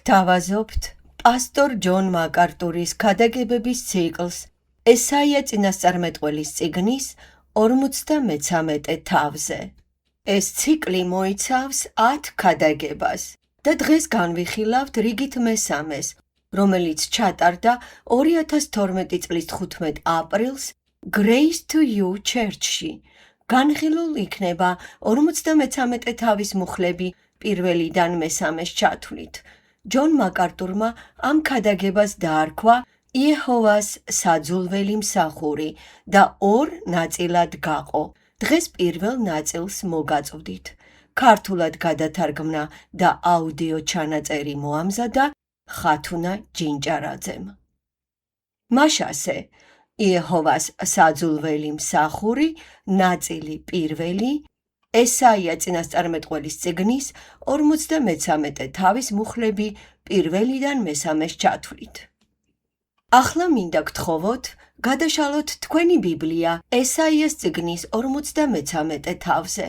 გთავაზობთ პასტორ ჯონ მაკარტურის ქადაგებების ციკლს ესაია წინასწარმეტყველის წიგნის 53 თავზე. ეს ციკლი მოიცავს 10 ქადაგებას და დღეს განვიხილავთ რიგით მესამეს, რომელიც ჩატარდა 2012 წლის 15 აპრილს Grace to You Church-ში. განხილულ იქნება 53 თავის მუხლები პირველიდან მესამეს ჩათვლით. ჯონ მაკარტურმა ამ ქადაგებას დაარქვა იეჰოვას საძულველი მსახური და 2 ნაწილად გაყო. დღეს პირველ ნაწილს მოგაწვდით. ქართულად გადათარგმნა და აუდიო ჩანაწერი მოამზადა ხათუნა ჯინჭარაძემ. მაშასე იეჰოვას საძულველი მსახური ნაწილი პირველი ესაია წინასწარმეტყველის წიგნის 53 თავის მუხლები პირველიდან მესამეს ჩათვლით. ახლა მინდა გთხოვოთ, გადაშალოთ თქვენი ბიბლია ესაიას წიგნის 53 თავზე.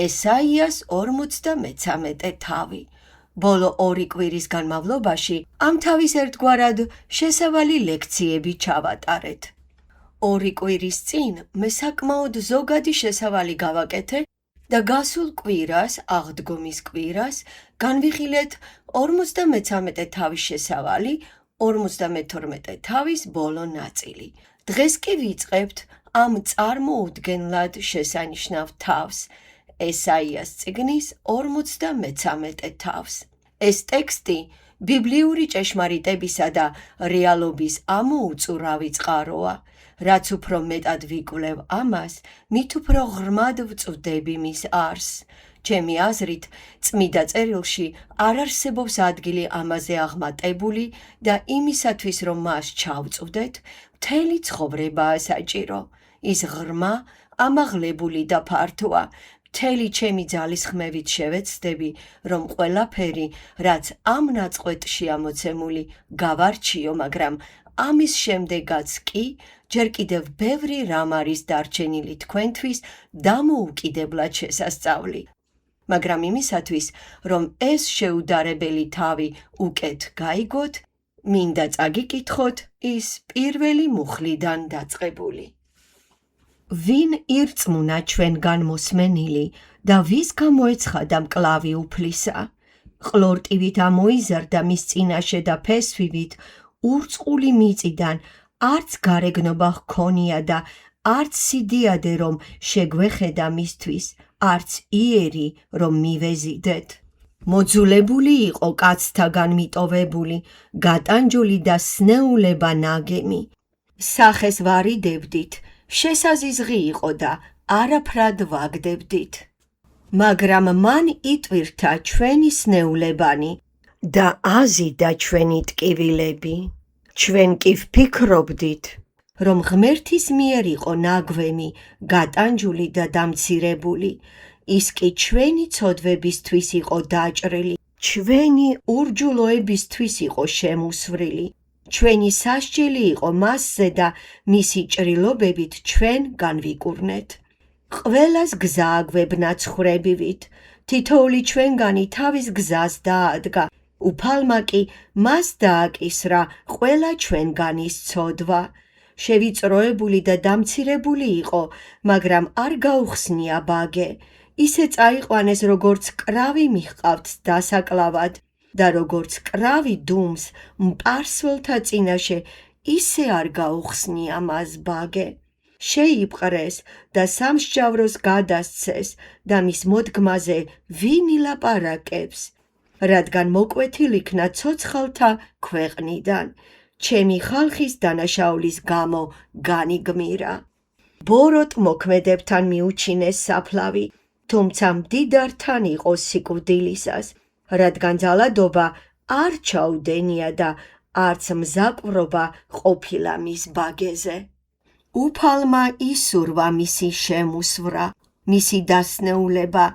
ესაიას 53 თავი. ბოლო 2 კვირის განმავლობაში ამ თავის ერთგვარად შესავალი ლექციები ჩავატარეთ. 2 კვირის წინ მე საკმაოდ ზოგადი შესავალი გავაკეთე და გასულ კვირას, აღდგომის კვირას, განვიხილეთ 53 თავის შესავალი, 52 თავის ბოლო ნაწილი. დღეს კი ვიწყებთ ამ წარმოუდგენლად შესანიშნავ თავს, ესაიას წიგნის 53 თავს. ეს ტექსტი ბიბლიური ჭეშმარიტებისა და რეალობის ამოუწურავი წყაროა. რაც უფრო მეტად ვიკვლევ ამას, მით უფრო ღრმად ვწვდები მის არსს. ჩემი აზრით, წმიდა წერილში არ არსებობს ადგილი ამაზე აღმატებული და იმისათვის, რომ მას ჩავწვდეთ, მთელი ცხოვრებაა საჭირო. ის ღრმა, ამაღლებული და ფართოა. მთელი ჩემი ძალისხმევით შევეცდები, რომ ყველაფერი, რაც ამ ნაწყვეტში ამოცემული, გავარჩიო, მაგრამ ამის შემდეგაც კი ჯერ კიდევ ბევრი რამ არის დარჩენილი თქვენთვის დამოუკიდებლად შესასწავლი. მაგრამ იმისათვის, რომ ეს შეუდარებელი თავი უკეთ გაიგოთ, მინდა წაგიკითხოთ ის პირველი მუხლიდან დაწყებული. ვინ ირწმუნა ჩვენგან მოსმენილი და ვის გამოეცხადა მკლავი უფლისა? ყლორტივით ამოიზარდა მის წინაშე და ფესვივით ურწყული მიწიდან არც გარეგნობა ჰქონია და არც სიდიადე რომ შეგვეხედა მისთვის, არც იერი რომ მივეზიდეთ. მოძულებული იყო კაცთაგან მიტოვებული, გატანჯული და სნეულება ნაგემი. სახეს ვარიდებდით, შესაზიზღი იყო და არაფრად ვაგდებდით. მაგრამ მან იტვირთა ჩვენი სნეულებანი და აზიდა ჩვენი ტკივილები. ჩვენ კი ვფიქრობდით, რომ ღმერთის მიერ იყო ნაგვემი, გატანჯული და დამცირებული. ის კი ჩვენი ცოდვებისთვის იყო დაჭრილი, ჩვენი ურჯულოებისთვის იყო შემუსვრილი. ჩვენი სასჯელი იყო მასზე და მისი ჭრილობებით ჩვენ განვიკურნეთ. ყველას გზა აგვებნა ცხრებივით, თითოეული ჩვენგანი თავის გზას დაადგა. უფალმა კი მას დააკისრა ყველა ჩვენგანის ცოდვა. შევიწროებული და დამცირებული იყო, მაგრამ არ გაუხსნია ბაგე. ისე წაიყვანეს, როგორც კრავი მიჰყავთ დასაკლავად და როგორც კრავი დუმს მპარსველთა წინაშე, ისე არ გაუხსნია მას ბაგე. შეიპყრეს და სამსჯავროს გადასცეს და მის მოდგმაზე ვინ ილაპარაკებს? რადგან მოკვეთილ იქნა ცოცხალთა ქვეყნიდან, ჩემი ხალხის დანაშაულის გამო განიგმირა. ბოროტ მოქმედებთან მიუჩინეს საფლავი, თუმცა მდიდართან იყო სიკვდილისას, რადგან ძალადობა არ ჩაუდენია და არც მზაკვრობა ყოფილა მის ბაგეზე. უფალმა ისურვა მისი შემუსვრა, მისი დასნეულება,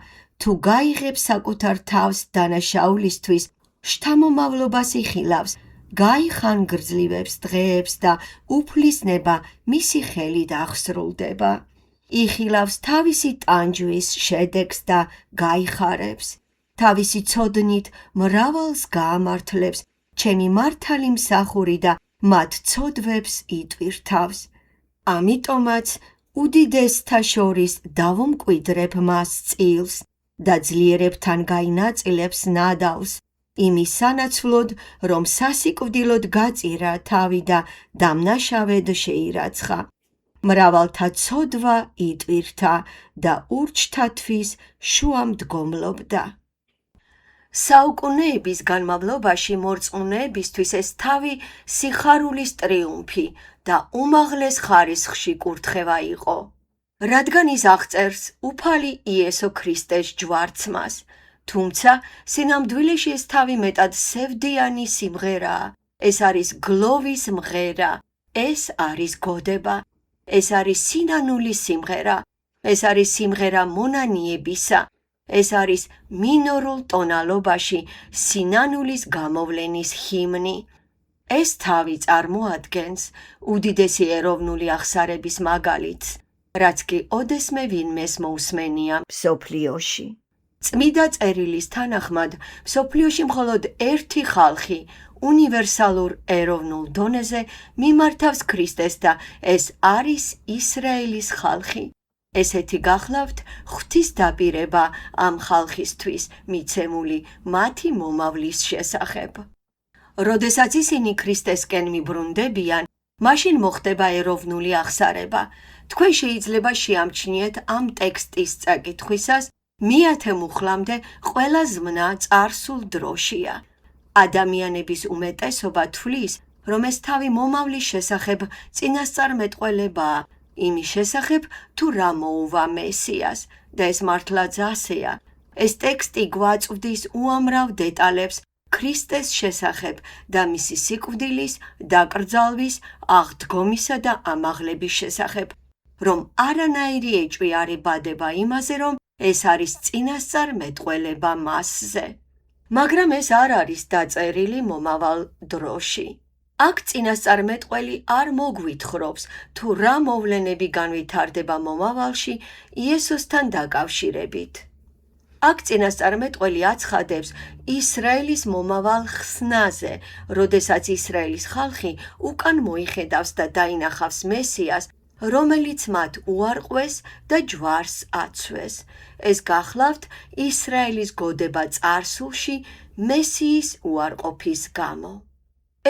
თუ გაიღებს საკუთარ თავს დანაშაულისთვის, შთამომავლობას იხილავს, გაიხანგრძლივებს დღეებს და უფლისნება მისი ხელით აღსრულდება. იხილავს თავისი ტანჯვის შედეგს და გაიხარებს. თავისი ცოდნით მრავალს გაამართლებს, ჩემი მართალი მსახური და მათ ცოდვებს იტვირთავს. ამიტომაც უდიდესთა შორის დავუმკვიდრებ მას წილს და ძლიერებთან გაინაწილებს ნადავლს, იმის სანაცვლოდ, რომ სასიკვდილოდ გაწირა თავი და დამნაშავედ შეირაცხა. მრავალთა ცოდვა იტვირთა და ურჩთათვის შუამდგომლობდა. საუკუნეების განმავლობაში მორწმუნეებისთვის ეს თავი სიხარულის ტრიუმფი და უმაღლეს ხარისხში კურთხევა იყო. რადგან ის აღწერს უფალი იესო ქრისტეს ჯვარცმას, თუმცა სინამდვილეში ეს თავი მეტად სევდიანი სიმღერაა. ეს არის გლოვის მღერა, ეს არის გოდება, ეს არის სინანულის სიმღერა, ეს არის სიმღერა მონანიებისა, ეს არის მინორულ ტონალობაში სინანულის გამოვლენის ჰიმნი. ეს თავი წარმოადგენს უდიდესი ეროვნული აღსარების მაგალითს, რაც კი ოდესმე ვინმეს მოусმენია მსოფლიოში. წმიდა წერილის თანახმად, მსოფლიოში მხოლოდ ერთი ხალხი უნივერსალურ ეროვნულ დონეზე მიმართავს ქრისტეს და ეს არის ისრაელის ხალხი. ესეთი გახლავთ ღვთის დაპირება ამ ხალხისთვის მიცემული მათი მომავლის შესახებ. როდესაც ისინი ქრისტესკენ მიბრუნდებიან, მაშინ მოხდება ეროვნული აღსარება. თქვენ შეიძლება შეამჩნიეთ ამ ტექსტის წაკითხვისას მეათე მუხლამდე ყველა ზმნა წარსულ დროშია. ადამიანების უმეტესობა თვლის, რომ ეს თავი მომავლის შესახებ წინასწარმეტყველებაა, იმის შესახებ თუ რა მოუვა მესიას და ეს მართლაც ასეა. ეს ტექსტი გვაწვდის უამრავ დეტალებს ქრისტეს შესახებ და მისი სიკვდილის, დაკრძალვის, აღდგომისა და ამაღლების შესახებ, რომ არანაირი ეჭვი არ ებადება იმაზე, რომ ეს არის წინასწარმეტყველება მასზე. მაგრამ ეს არ არის დაწერილი მომავალ დროში. აქ წინასწარმეტყველი არ მოგვითხრობს, თუ რა მოვლენები განვითარდება მომავალში იესოსთან დაკავშირებით. აქ წინასწარმეტყველი აცხადებს ისრაელის მომავალ ხსნაზე, როდესაც ისრაელის ხალხი უკან მოიხედავს და დაინახავს მესიას, რომელიც მათ უარყვეს და ჯვარს აცვეს. ეს გახლავთ ისრაელის გოდება წარსულში მესიის უარყოფის გამო.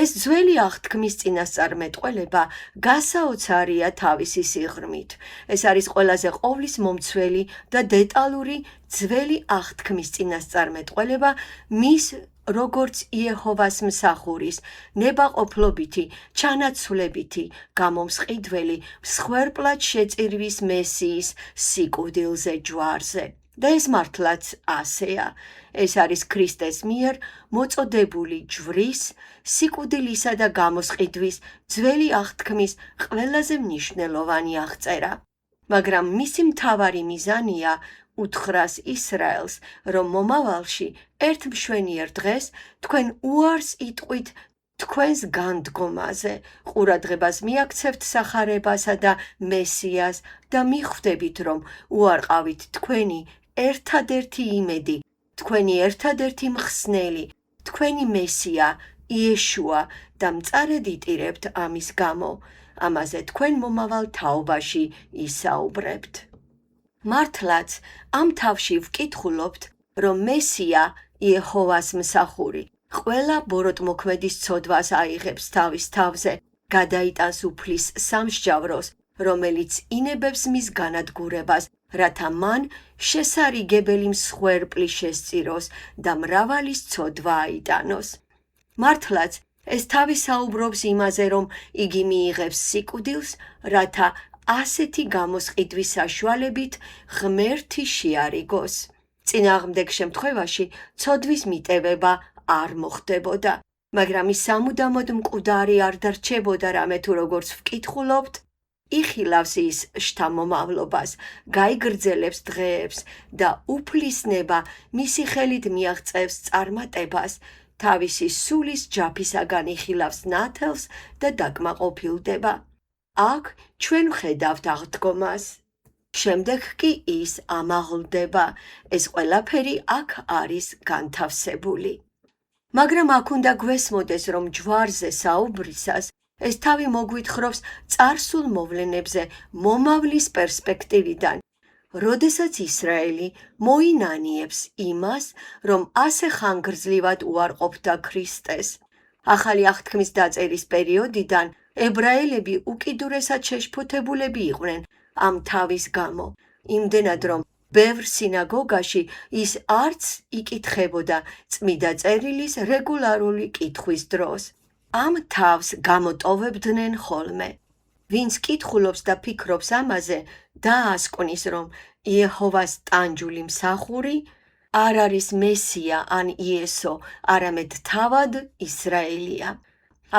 ეს ძველი აღთქმის წინასწარმეტყველება გასაოცარია თავისი სიღრმით. ეს არის ყველაზე ყოვლის მომცველი და დეტალური ძველი აღთქმის წინასწარმეტყველება მის როგორც იეჰოვას მსახურის, ნებაყოფლობითი, ჩანაცვლებითი, გამომსყიდველი, მსხვერპლად შეწირვის მესიის სიკვდილზე ჯვარზე. და ეს მართლაც ასეა. ეს არის ქრისტეს მიერ მოწოდებული ჯვრის, სიკვდილისა და გამოსყიდვის ძველი აღთქმის ყველაზე მნიშვნელოვანი აღწერა. მაგრამ მისი მთავარი მიზანია უთხრას ისრაელს, რომ მომავალში ერთ მშვენიერ დღეს თქვენ უარს იტყვით თქვენს განდგომაზე, ყურადღებას მიაქცევთ სახარებასა და მესიას და მიხვდებით, რომ უარყავით თქვენი ერთადერთი იმედი, თქვენი ერთადერთი მხსნელი, თქვენი მესია, იეშუა და მწარედ იტირებთ ამის გამო. ამაზე თქვენ მომავალ თაობაში ისაუბრებთ. მართლაც ამ თავში ვკითხულობთ, რომ მესია, იეჰოვას მსახური, ყველა ბოროტმოქმედის ცოდვას აიღებს თავის თავზე, გადაიტანს უფლის სამსჯავროს, რომელიც ინებებს მის განადგურებას, რათა მან შესარიგებელი მსხვერპლი შესწიროს და მრავალის ცოდვა აიტანოს. მართლაც ეს თავი საუბრობს იმაზე, რომ იგი მიიღებს სიკვდილს, რათა ასეთი გამოსყიდვის საშუალებით ღმერთი შეარიგოს. წინააღმდეგ შემთხვევაში ცოდვის მიტევება არ მოხდებოდა, მაგრამ ის სამუდამოდ მკვდარი არ დარჩებოდა, რამე თუ როგორც ვკითხულობთ, იხილავს ის შთამომავლობას, გაიგრძელებს დღეებს და უფლისნება მისი ხელით მიაღწევს წარმატებას, თავისი სულის ჯაფისაგან იხილავს ნათელს და დაკმაყოფილდება. აქ ჩვენ ვხედავთ აღდგომას. შემდეგ კი ის ამაღლდება. ეს ყველაფერი აქ არის განთავსებული. მაგრამ აქ უნდა გვესმოდეს, რომ ჯვარზე საუბრისას ეს თავი მოგვითხრობს წარსულ მოვლენებზე მომავლის პერსპექტივიდან, როდესაც ისრაელი მოინანიებს იმას, რომ ასე ხანგრძლივად უარყოფდა ქრისტეს. ახალი აღთქმის დაწერის პერიოდიდან ებრაელები უკიდურესად შეშფოთებულები იყვნენ ამ თავის გამო, იმდენად რომ ბევრ სინაგოგაში ის არც იკითხებოდა წმიდა წერილის რეგულარული კითხვის დროს. ამ თავს გამოტოვებდნენ ხოლმე. ვინც კითხულობს და ფიქრობს ამაზე, დაასკვნის, რომ იეჰოვას ტანჯული მსახური არ არის მესია ან იესო, არამედ თავად ისრაელია.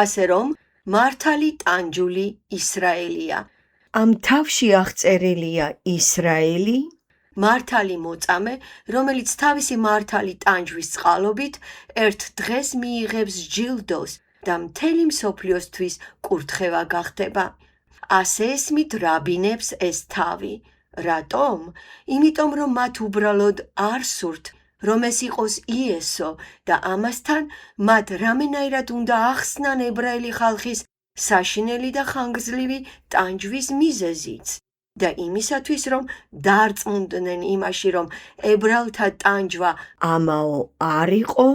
ასე რომ, მართალი ტანჯული ისრაელია. ამ თავში აღწერილია ისრაელი, მართალი მოწამე, რომელიც თავისი მართალი ტანჯვის წყალობით ერთ დღეს მიიღებს ჯილდოს და მთელი მსოფლიოსთვის კურთხევა გახდება. ასე ესმით რაბინებს ეს თავი. რატომ? იმიტომ რომ მათ უბრალოდ არ სურთ, რომ ეს იყოს იესო და ამასთან მათ რამენაირად უნდა ახსნან ებრაელი ხალხის საშინელი და ხანგრძლივი ტანჯვის მიზეზიც და იმისათვის, რომ დარწმუნდნენ იმაში, რომ ებრაელთა ტანჯვა ამაო არ იყო,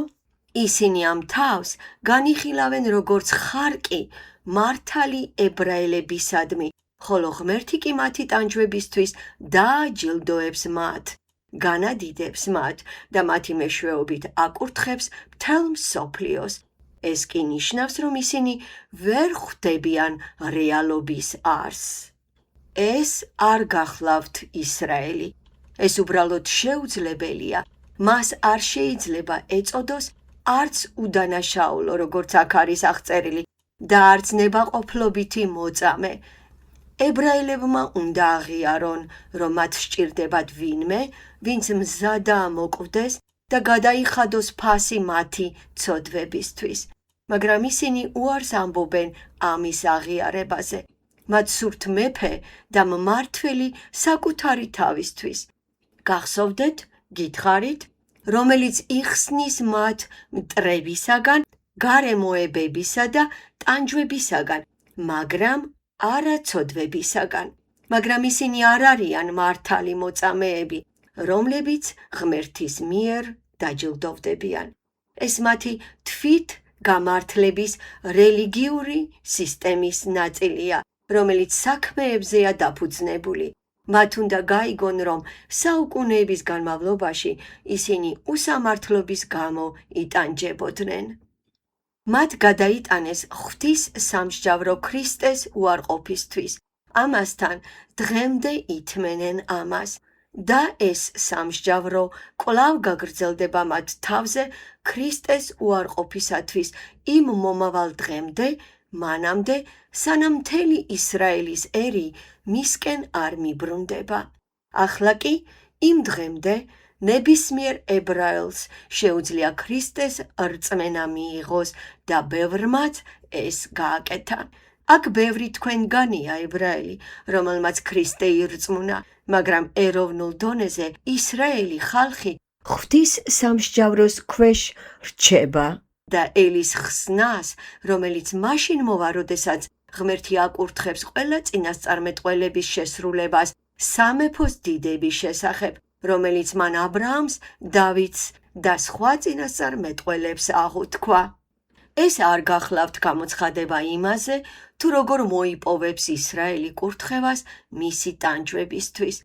ისინი ამ თავს განიხილავენ როგორც ხარკი მართალი ებრაელებისადმი, ხოლო ღმერთი კი მათი ტანჯვებისთვის დააჯილდოებს მათ, განადიდებს მათ და მათი მეშვეობით აკურთხებს მთელ მსოფლიოს. ეს კი ნიშნავს, რომ ისინი ვერ ხვდებიან რეალობის არსს. ეს არ გახლავთ ისრაელი. ეს უბრალოდ შეუძლებელია. მას არ შეიძლება ეწოდოს არც უდანაშაულო, როგორც აქ არის აღწერილი, და არც ნებაყოფლობითი მოწამე. ებრაელებმა უნდა აღიარონ, რომ მათ სჭირდებათ ვინმე, ვინც მზადაა მოკვდეს და გადაიხადოს ფასი მათი ცოდვებისთვის. მაგრამ ისინი უარს ამბობენ ამის აღიარებაზე. მათ სურთ მეფე და მმართველი საკუთარი თავისთვის. გახსოვდეთ, გითხარით, რომელიც იხსნის მათ მტრებისაგან, გარემოებებისა და ტანჯვებისაგან, მაგრამ არა ცოდვებისაგან. მაგრამ ისინი არ არიან მართალი მოწამეები, რომლებიც ღმერთის მიერ დაჯილდოვდებიან. ეს მათი თვით გამართლების რელიგიური სისტემის ნაწილია, რომელიც საქმეებზეა დაფუძნებული. მათ უნდა გაიგონ, რომ საუკუნეების განმავლობაში ისინი უსამართლობის გამო იტანჯებოდნენ. მათ გადაიტანეს ღვთის სამსჯავრო ქრისტეს უარყოფისთვის. ამასთან დღემდე ითმენენ ამას და ეს სამსჯავრო კვლავ გაგრძელდება მათ თავზე ქრისტეს უარყოფისათვის იმ მომავალ დღემდე, მანამდე, სანამ მთელი ისრაელის ერი მისკენ არ მიბრუნდება. ახლა კი იმ დღემდე ნებისმიერ ებრაელს შეუძლია ქრისტეს რწმენა მიიღოს და ბევრმაც ეს გააკეთა. აქ ბევრი თქვენგანია ებრაელი, რომელმაც ქრისტე ირწმუნა, მაგრამ ეროვნულ დონეზე ისრაელი ხალხი ღვთის სამსჯავროს ქვეშ რჩება და ელის ხსნას, რომელიც მაშინ მოვა, როდესაც ღმერთი აკურთხებს ყველა წინასწარმეტყველების შესრულებას სამეფოს დიდების შესახებ, რომელიც მან აბრაამს, დავითს და სხვა წინასწარმეტყველებს აღუთქვა. ეს არ გახლავთ გამოცხადება იმაზე, თუ როგორ მოიპოვებს ისრაელი კურთხევას მისი ტანჯვებისთვის.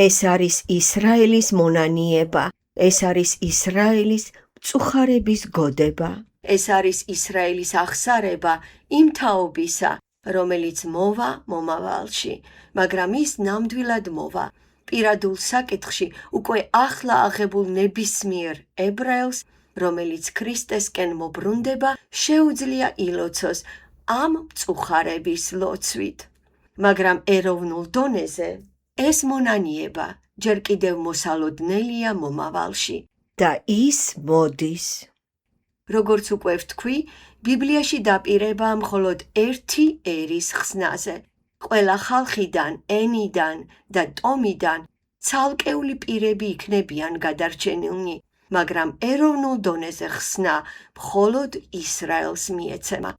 ეს არის ისრაელის მონანიება, ეს არის ისრაელის მწუხარების გოდება. ეს არის ისრაელის აღსარება იმ თაობისა, რომელიც მოვა მომავალში, მაგრამ ის ნამდვილად მოვა. პირადულ საკითხში უკვე ახლა აღებულ ნებისმიერ ებრაელს, რომელიც ქრისტესკენ მობრუნდება, შეუძლია ილოცოს ამ მწუხარების ლოცვით. მაგრამ ეროვნულ დონეზე ეს მონანიება ჯერ კიდევ მოსალოდნელია მომავალში და ის მოდის. როგორც უკვე ვთქვი, ბიბლიაში დაპირება მხოლოდ ერთი ერის ხსნაზე. ყველა ხალხიდან, ენიდან და ტომიდან ცალკეული პირები იქნებიან გადარჩენილნი, მაგრამ ეროვნულ დონეზე ხსნა მხოლოდ ისრაელს მიეცემა.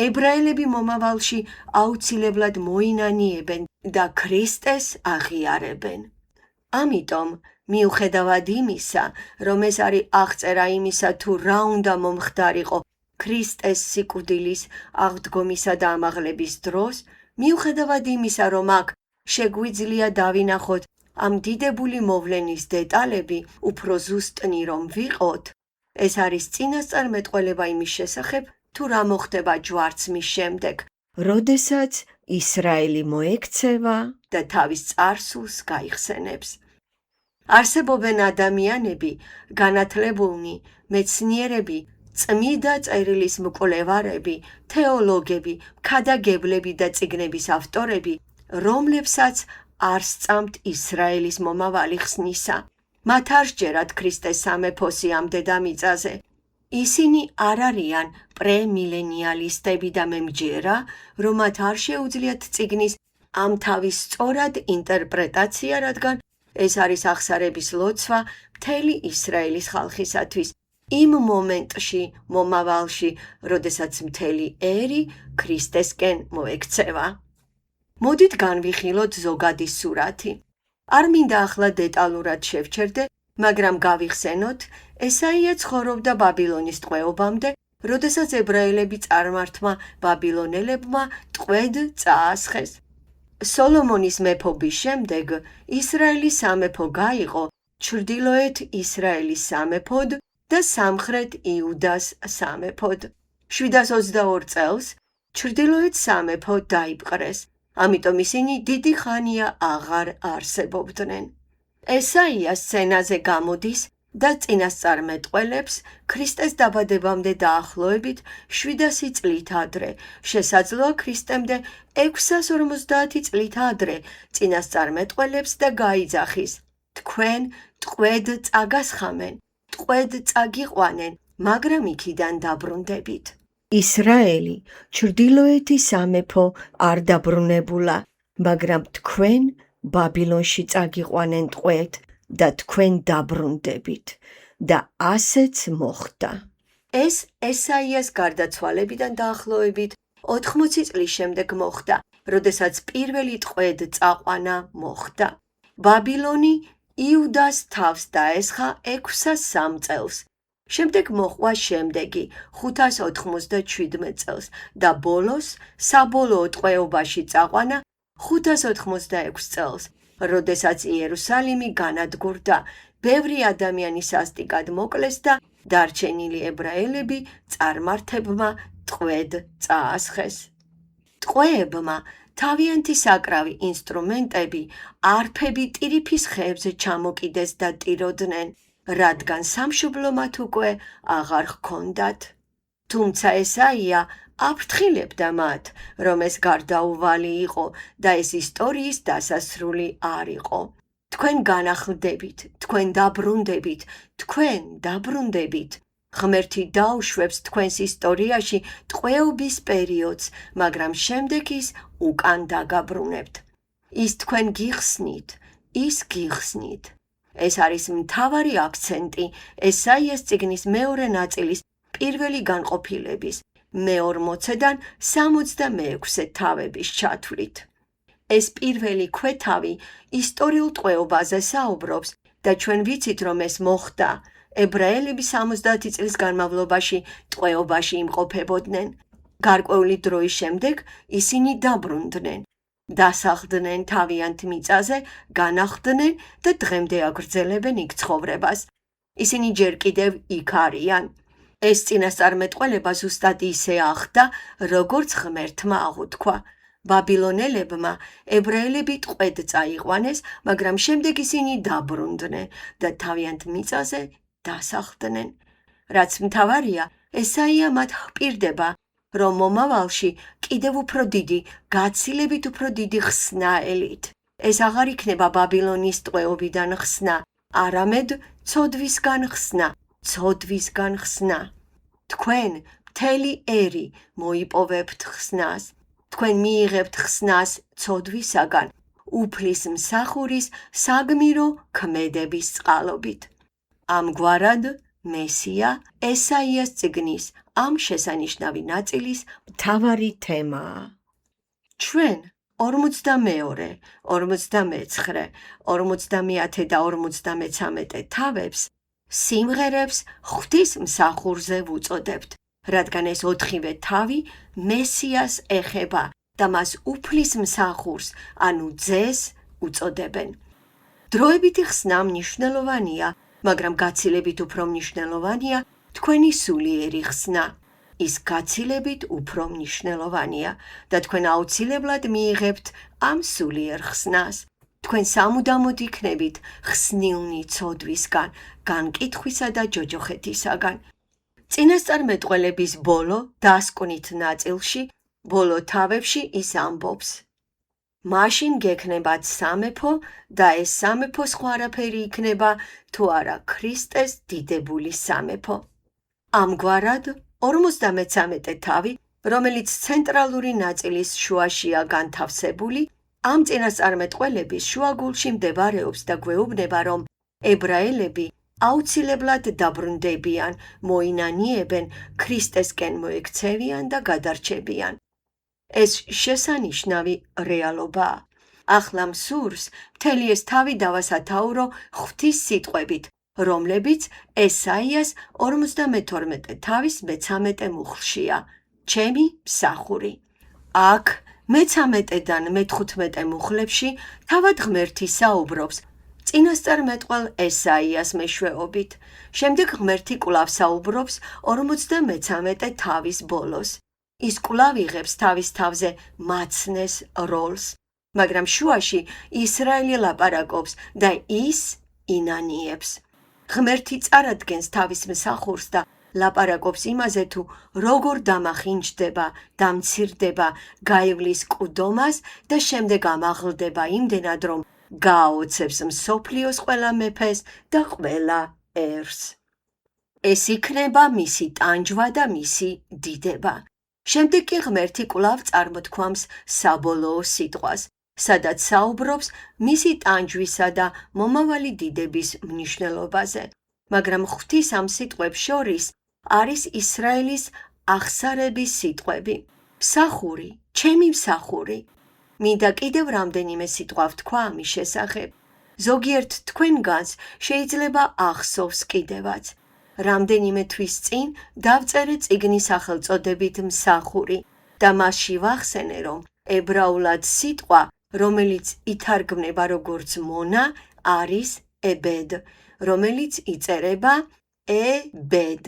ებრაელები მომავალში აუცილებლად მოინანიებენ და ქრისტეს აღიარებენ. ამიტომ, მიუხედავად იმისა, რომ ეს არის აღწერა იმისა, თუ რა უნდა მომხდარიყო ქრისტეს სიკვდილის, აღდგომისა და ამაღლების დროს, მიუხედავად იმისა, რომ აქ შეგვიძლია დავინახოთ ამ დიდებული მოვლენის დეტალები, უფრო ზუსტნი რომ ვიყოთ, ეს არის წინასწარმეტყველება იმის შესახებ, თუ რა მოხდება ჯვარცმის შემდეგ, როდესაც ისრაელი მოექცევა და თავის წარსულს გაიხსენებს. არსებობენ ადამიანები, განათლებულნი, მეცნიერები, წმიდა წერილის მკვლევარები, თეოლოგები, ქადაგებლები და წიგნების ავტორები, რომლებსაც არ სწამთ ისრაელის მომავალი ხსნისა. მათ არ სჯერათ ქრისტეს სამეფოსი ამ დედამიწაზე. ისინი არ არიან პრემილენიალისტები და მე მჯერა, რომ მათ არ შეუძლიათ წიგნის ამ თავის სწორად ინტერპრეტაცია, რადგან ეს არის აღსარების ლოცვა მთელი ისრაელის ხალხისათვის იმ მომენტში, მომავალში, როდესაც მთელი ერი ქრისტესკენ მოექცევა. მოდით განვიხილოთ ზოგადი სურათი. არ მინდა ახლა დეტალურად შევჩერდე, მაგრამ გავიხსენოთ, ესაია ცხოვრობდა ბაბილონის ტყვეობამდე, როდესაც ებრაელები წარმართმა ბაბილონელებმა ტყვედ წაასხეს. სოლომონის მეფობის შემდეგ ისრაელის სამეფო გაიყო ჩრდილოეთ ისრაელის სამეფოდ და სამხრეთ იუდას სამეფოდ. 722 წელს ჩრდილოეთ სამეფო დაიპყრეს, ამიტომ ისინი დიდი ხანია აღარ არსებობდნენ. ესაიას სცენაზე გამოდის და წინასწარმეტყველებს ქრისტეს დაბადებამდე დაახლოებით 700 წლით ადრე, შესაძლოა ქრისტემდე 650 წლით ადრე წინასწარმეტყველებს და გაიძახის: თქვენ ტყვედ წაგასხამენ, ტყვედ წაგიყვანენ, მაგრამ იქიდან დაბრუნდებით. ისრაელი, ჩრდილოეთი სამეფო არ დაბრუნებულა, მაგრამ თქვენ ბაბილონში წაგიყვანენ ტყვედ და თქვენ დაბრუნდებით და ასეც მოხდა. ეს ესაიას გარდაცვალებიდან დაახლოებით 80 წლის შემდეგ მოხდა, როდესაც პირველი ტყვედ წაყვანა მოხდა. ბაბილონი იუდას თავს დაესხა 603 წელს. შემდეგ მოყვა შემდეგი 597 წელს და ბოლოს საბოლოო ტყვეობაში წაყვანა 586 წელს, როდესაც იერუსალიმი განადგურდა, ბევრი ადამიანი სასტიკად მოკლეს და დარჩენილი ებრაელები წარმართებმა ტყვედ წაასხეს. ტყვეებმა თავიანთი საკრავი ინსტრუმენტები, არფები ტირიფის ხეებზე ჩამოკიდეს და ტიროდნენ, რადგან სამშობლო მათ უკვე აღარ ჰქონდათ. თუმცა ესაია აფრთხილებდა მათ, რომ ეს გარდაუვალი იყო და ეს ისტორიის დასასრული არ იყო. თქვენ განახლდებით, თქვენ დაბრუნდებით, თქვენ დაბრუნდებით. ღმერთი დაუშვებს თქვენს ისტორიაში ტყვეობის პერიოდს, მაგრამ შემდეგ ის უკან დაგაბრუნებთ. ის თქვენ გიხსნით, ის გიხსნით. ეს არის მთავარი აქცენტი ესაიას წიგნის მეორე ნაწილის პირველი განყოფილების 40-დან 66 თავების ჩათვლით. ეს პირველი ქვეთავი ისტორიულ ტყვეობაზე საუბრობს და ჩვენ ვიცით, რომ ეს მოხდა. ებრაელები 70 წლის განმავლობაში ტყვეობაში იმყოფებოდნენ. გარკვეული დროის შემდეგ ისინი დაბრუნდნენ, დასახლდნენ თავიანთ მიწაზე, განახლდნენ და დღემდე აგრძელებენ იქ ცხოვრებას. ისინი ჯერ კიდევ იქ არიან. ეს წინასწარმეტყველება ზუსტად ისე ახდა, როგორც ღმერთმა აღუთქვა. ბაბილონელებმა ებრაელები ტყვედ წაიყვანეს, მაგრამ შემდეგ ისინი დაბრუნდნენ და თავიანთ მიწაზე დასახლდნენ. რაც მთავარია, ესაია მათ ჰპირდება, რომ მომავალში კიდევ უფრო დიდი, გაცილებით უფრო დიდი ხსნა ელით. ეს აღარ იქნება ბაბილონის ტყვეობიდან ხსნა, არამედ ცოდვისგან ხსნა, ცოდვისგან ხსნა. თქვენ მთელი ერი მოიპოვებთ ხსნას. თქვენ მიიღებთ ხსნას ცოდვისაგან, უფლის მსახურის საგმირო ქმედების წყალობით. ამგვარად, მესია ესაიას წიგნის ამ შესანიშნავი ნაწილის მთავარი თემაა. ჩვენ 42, 49, 50 და 53 თავებს სიმღერებს ღვთისმსახურზე ვუწოდებთ, რადგან ეს 4-ვე თავი მესიას ეხება და მას უფლისმსახურს, ანუ ძეს უწოდებენ. დროებითი ხსნა მნიშვნელოვანია, მაგრამ გაცილებით უფრო მნიშვნელოვანია თქვენი სულიერი ხსნა. ის გაცილებით უფრო მნიშვნელოვანია და თქვენ აუცილებლად მიიღებთ ამ სულიერ ხსნას. თქვენ სამუდამოდ იქნებით ხსნილნი ცოდვისგან, განკითხვისა და ჯოჯოხეთისაგან. წინასწარმეტყველების ბოლო დასკვნით ნაწილში, ბოლო თავებში ის ამბობს: მაშინ გექნებათ სამეფო და ეს სამეფო სხვა არაფერი იქნება, თუ არა ქრისტეს დიდებული სამეფო. ამგვარად, 53 თავი, რომელიც ცენტრალური ნაწილის შუაშია განთავსებული, ამ წინასწარმეტყველების შუაგულში მდებარეობს და გვეუბნება, რომ ებრაელები აუცილებლად დაბრუნდებიან, მოინანიებენ, ქრისტესკენ მოექცევიან და გადარჩებიან. ეს შესანიშნავი რეალობაა. ახლა მსურს მთელი ეს თავი დავასათაურო ღვთის სიტყვებით, რომლებიც ესაიას 52 თავის მე-13 მუხლშია, ჩემი მსახური. აქ მე-13-დან მე-15 მუხლებში თავად ღმერთი საუბრობს წინასწარმეტყველ ესაიას მეშვეობით. შემდეგ ღმერთი კვლავ საუბრობს 53 თავის ბოლოს. ის კვლავ იღებს თავის თავზე მაცნეს როლს, მაგრამ შუაში ისრაელი ლაპარაკობს და ის ინანიებს. ღმერთი წარადგენს თავის მსახურს და ლაპარაკობს იმაზე, თუ როგორ დამახინჯდება, დამცირდება, გაივლის მკვდომას და შემდეგ ამაღლდება იმდენად, რომ გააოცებს მსოფლიოს ყველა მეფეს და ყველა ერს. ეს იქნება მისი ტანჯვა და მისი დიდება. შემდეგ კი ღმერთი კვლავ წარმოთქვამს საბოლოო სიტყვას, სადაც საუბრობს მისი ტანჯვისა და მომავალი დიდების მნიშვნელობაზე. მაგრამ ღვთის ამ სიტყვებს შორის არის ისრაელის აღსარების სიტყვები. მსახური, ჩემი მსახური. მინდა კიდევ რამდენიმე სიტყვა ვთქვა ამის შესახებ. ზოგიერთ თქვენგანს შეიძლება ახსოვს კიდევაც. რამდენიმე თვის წინ დავწერე წიგნის სახელწოდებით მსახური და მასში ვახსენე, რომ ებრაულად სიტყვა, რომელიც ითარგმნება როგორც მონა, არის ებედ, რომელიც იწერება ებედ.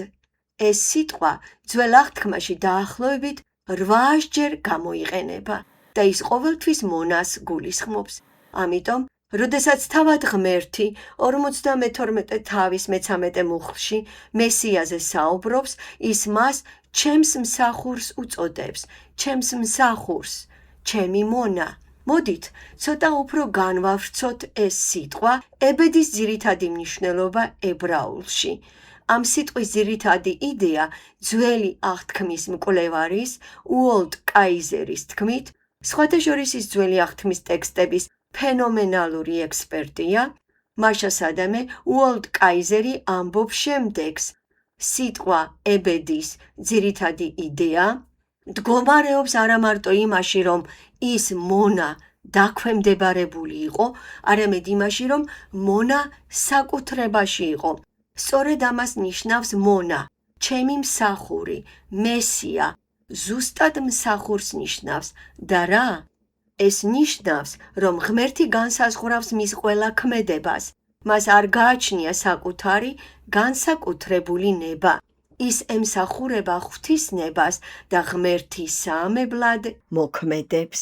ეს სიტყვა ძველ აღთქმაში დაახლოებით 8-ჯერ გამოიყენება და ის ყოველთვის მონას გულისხმობს. ამიტომ, როდესაც თავად ღმერთი 52 თავის მე-13 მუხლში მესიაზე საუბრობს, ის მას ჩემს მსახურს უწოდებს, ჩემს მსახურს, ჩემი მონა. მოდით, ცოტა უფრო განვავრცოთ ეს სიტყვა, ებედის ძირითადი მნიშვნელობა ებრაულში. ამ სიტყვის ძირითადი იდეა ძველი აღთქმის მკვლევარის უოლტ კაიზერის თქმით, სხვათა შორის ის ძველი აღთქმის ტექსტების ფენომენალური ექსპერტია, მაშა სადამე უოლტ კაიზერი ამბობს შემდეგს: სიტყვა ებედის ძირითადი იდეა მდგომარეობს არა მარტო იმაში, რომ ის მონა დაქვემდებარებული იყო, არამედ იმაში, რომ მონა საკუთრებაში იყო. სწორედ ამას ნიშნავს მონა, ჩემი მსახური, მესია, ზუსტად მსახურს ნიშნავს და რა? ეს ნიშნავს, რომ ღმერთი განსაზღვრავს მის ყველა ქმედებას. მას არ გააჩნია საკუთარი, განსაკუთრებული ნება. ის ემსახურება ღვთის ნებას და ღმერთი საამებლად მოქმედებს.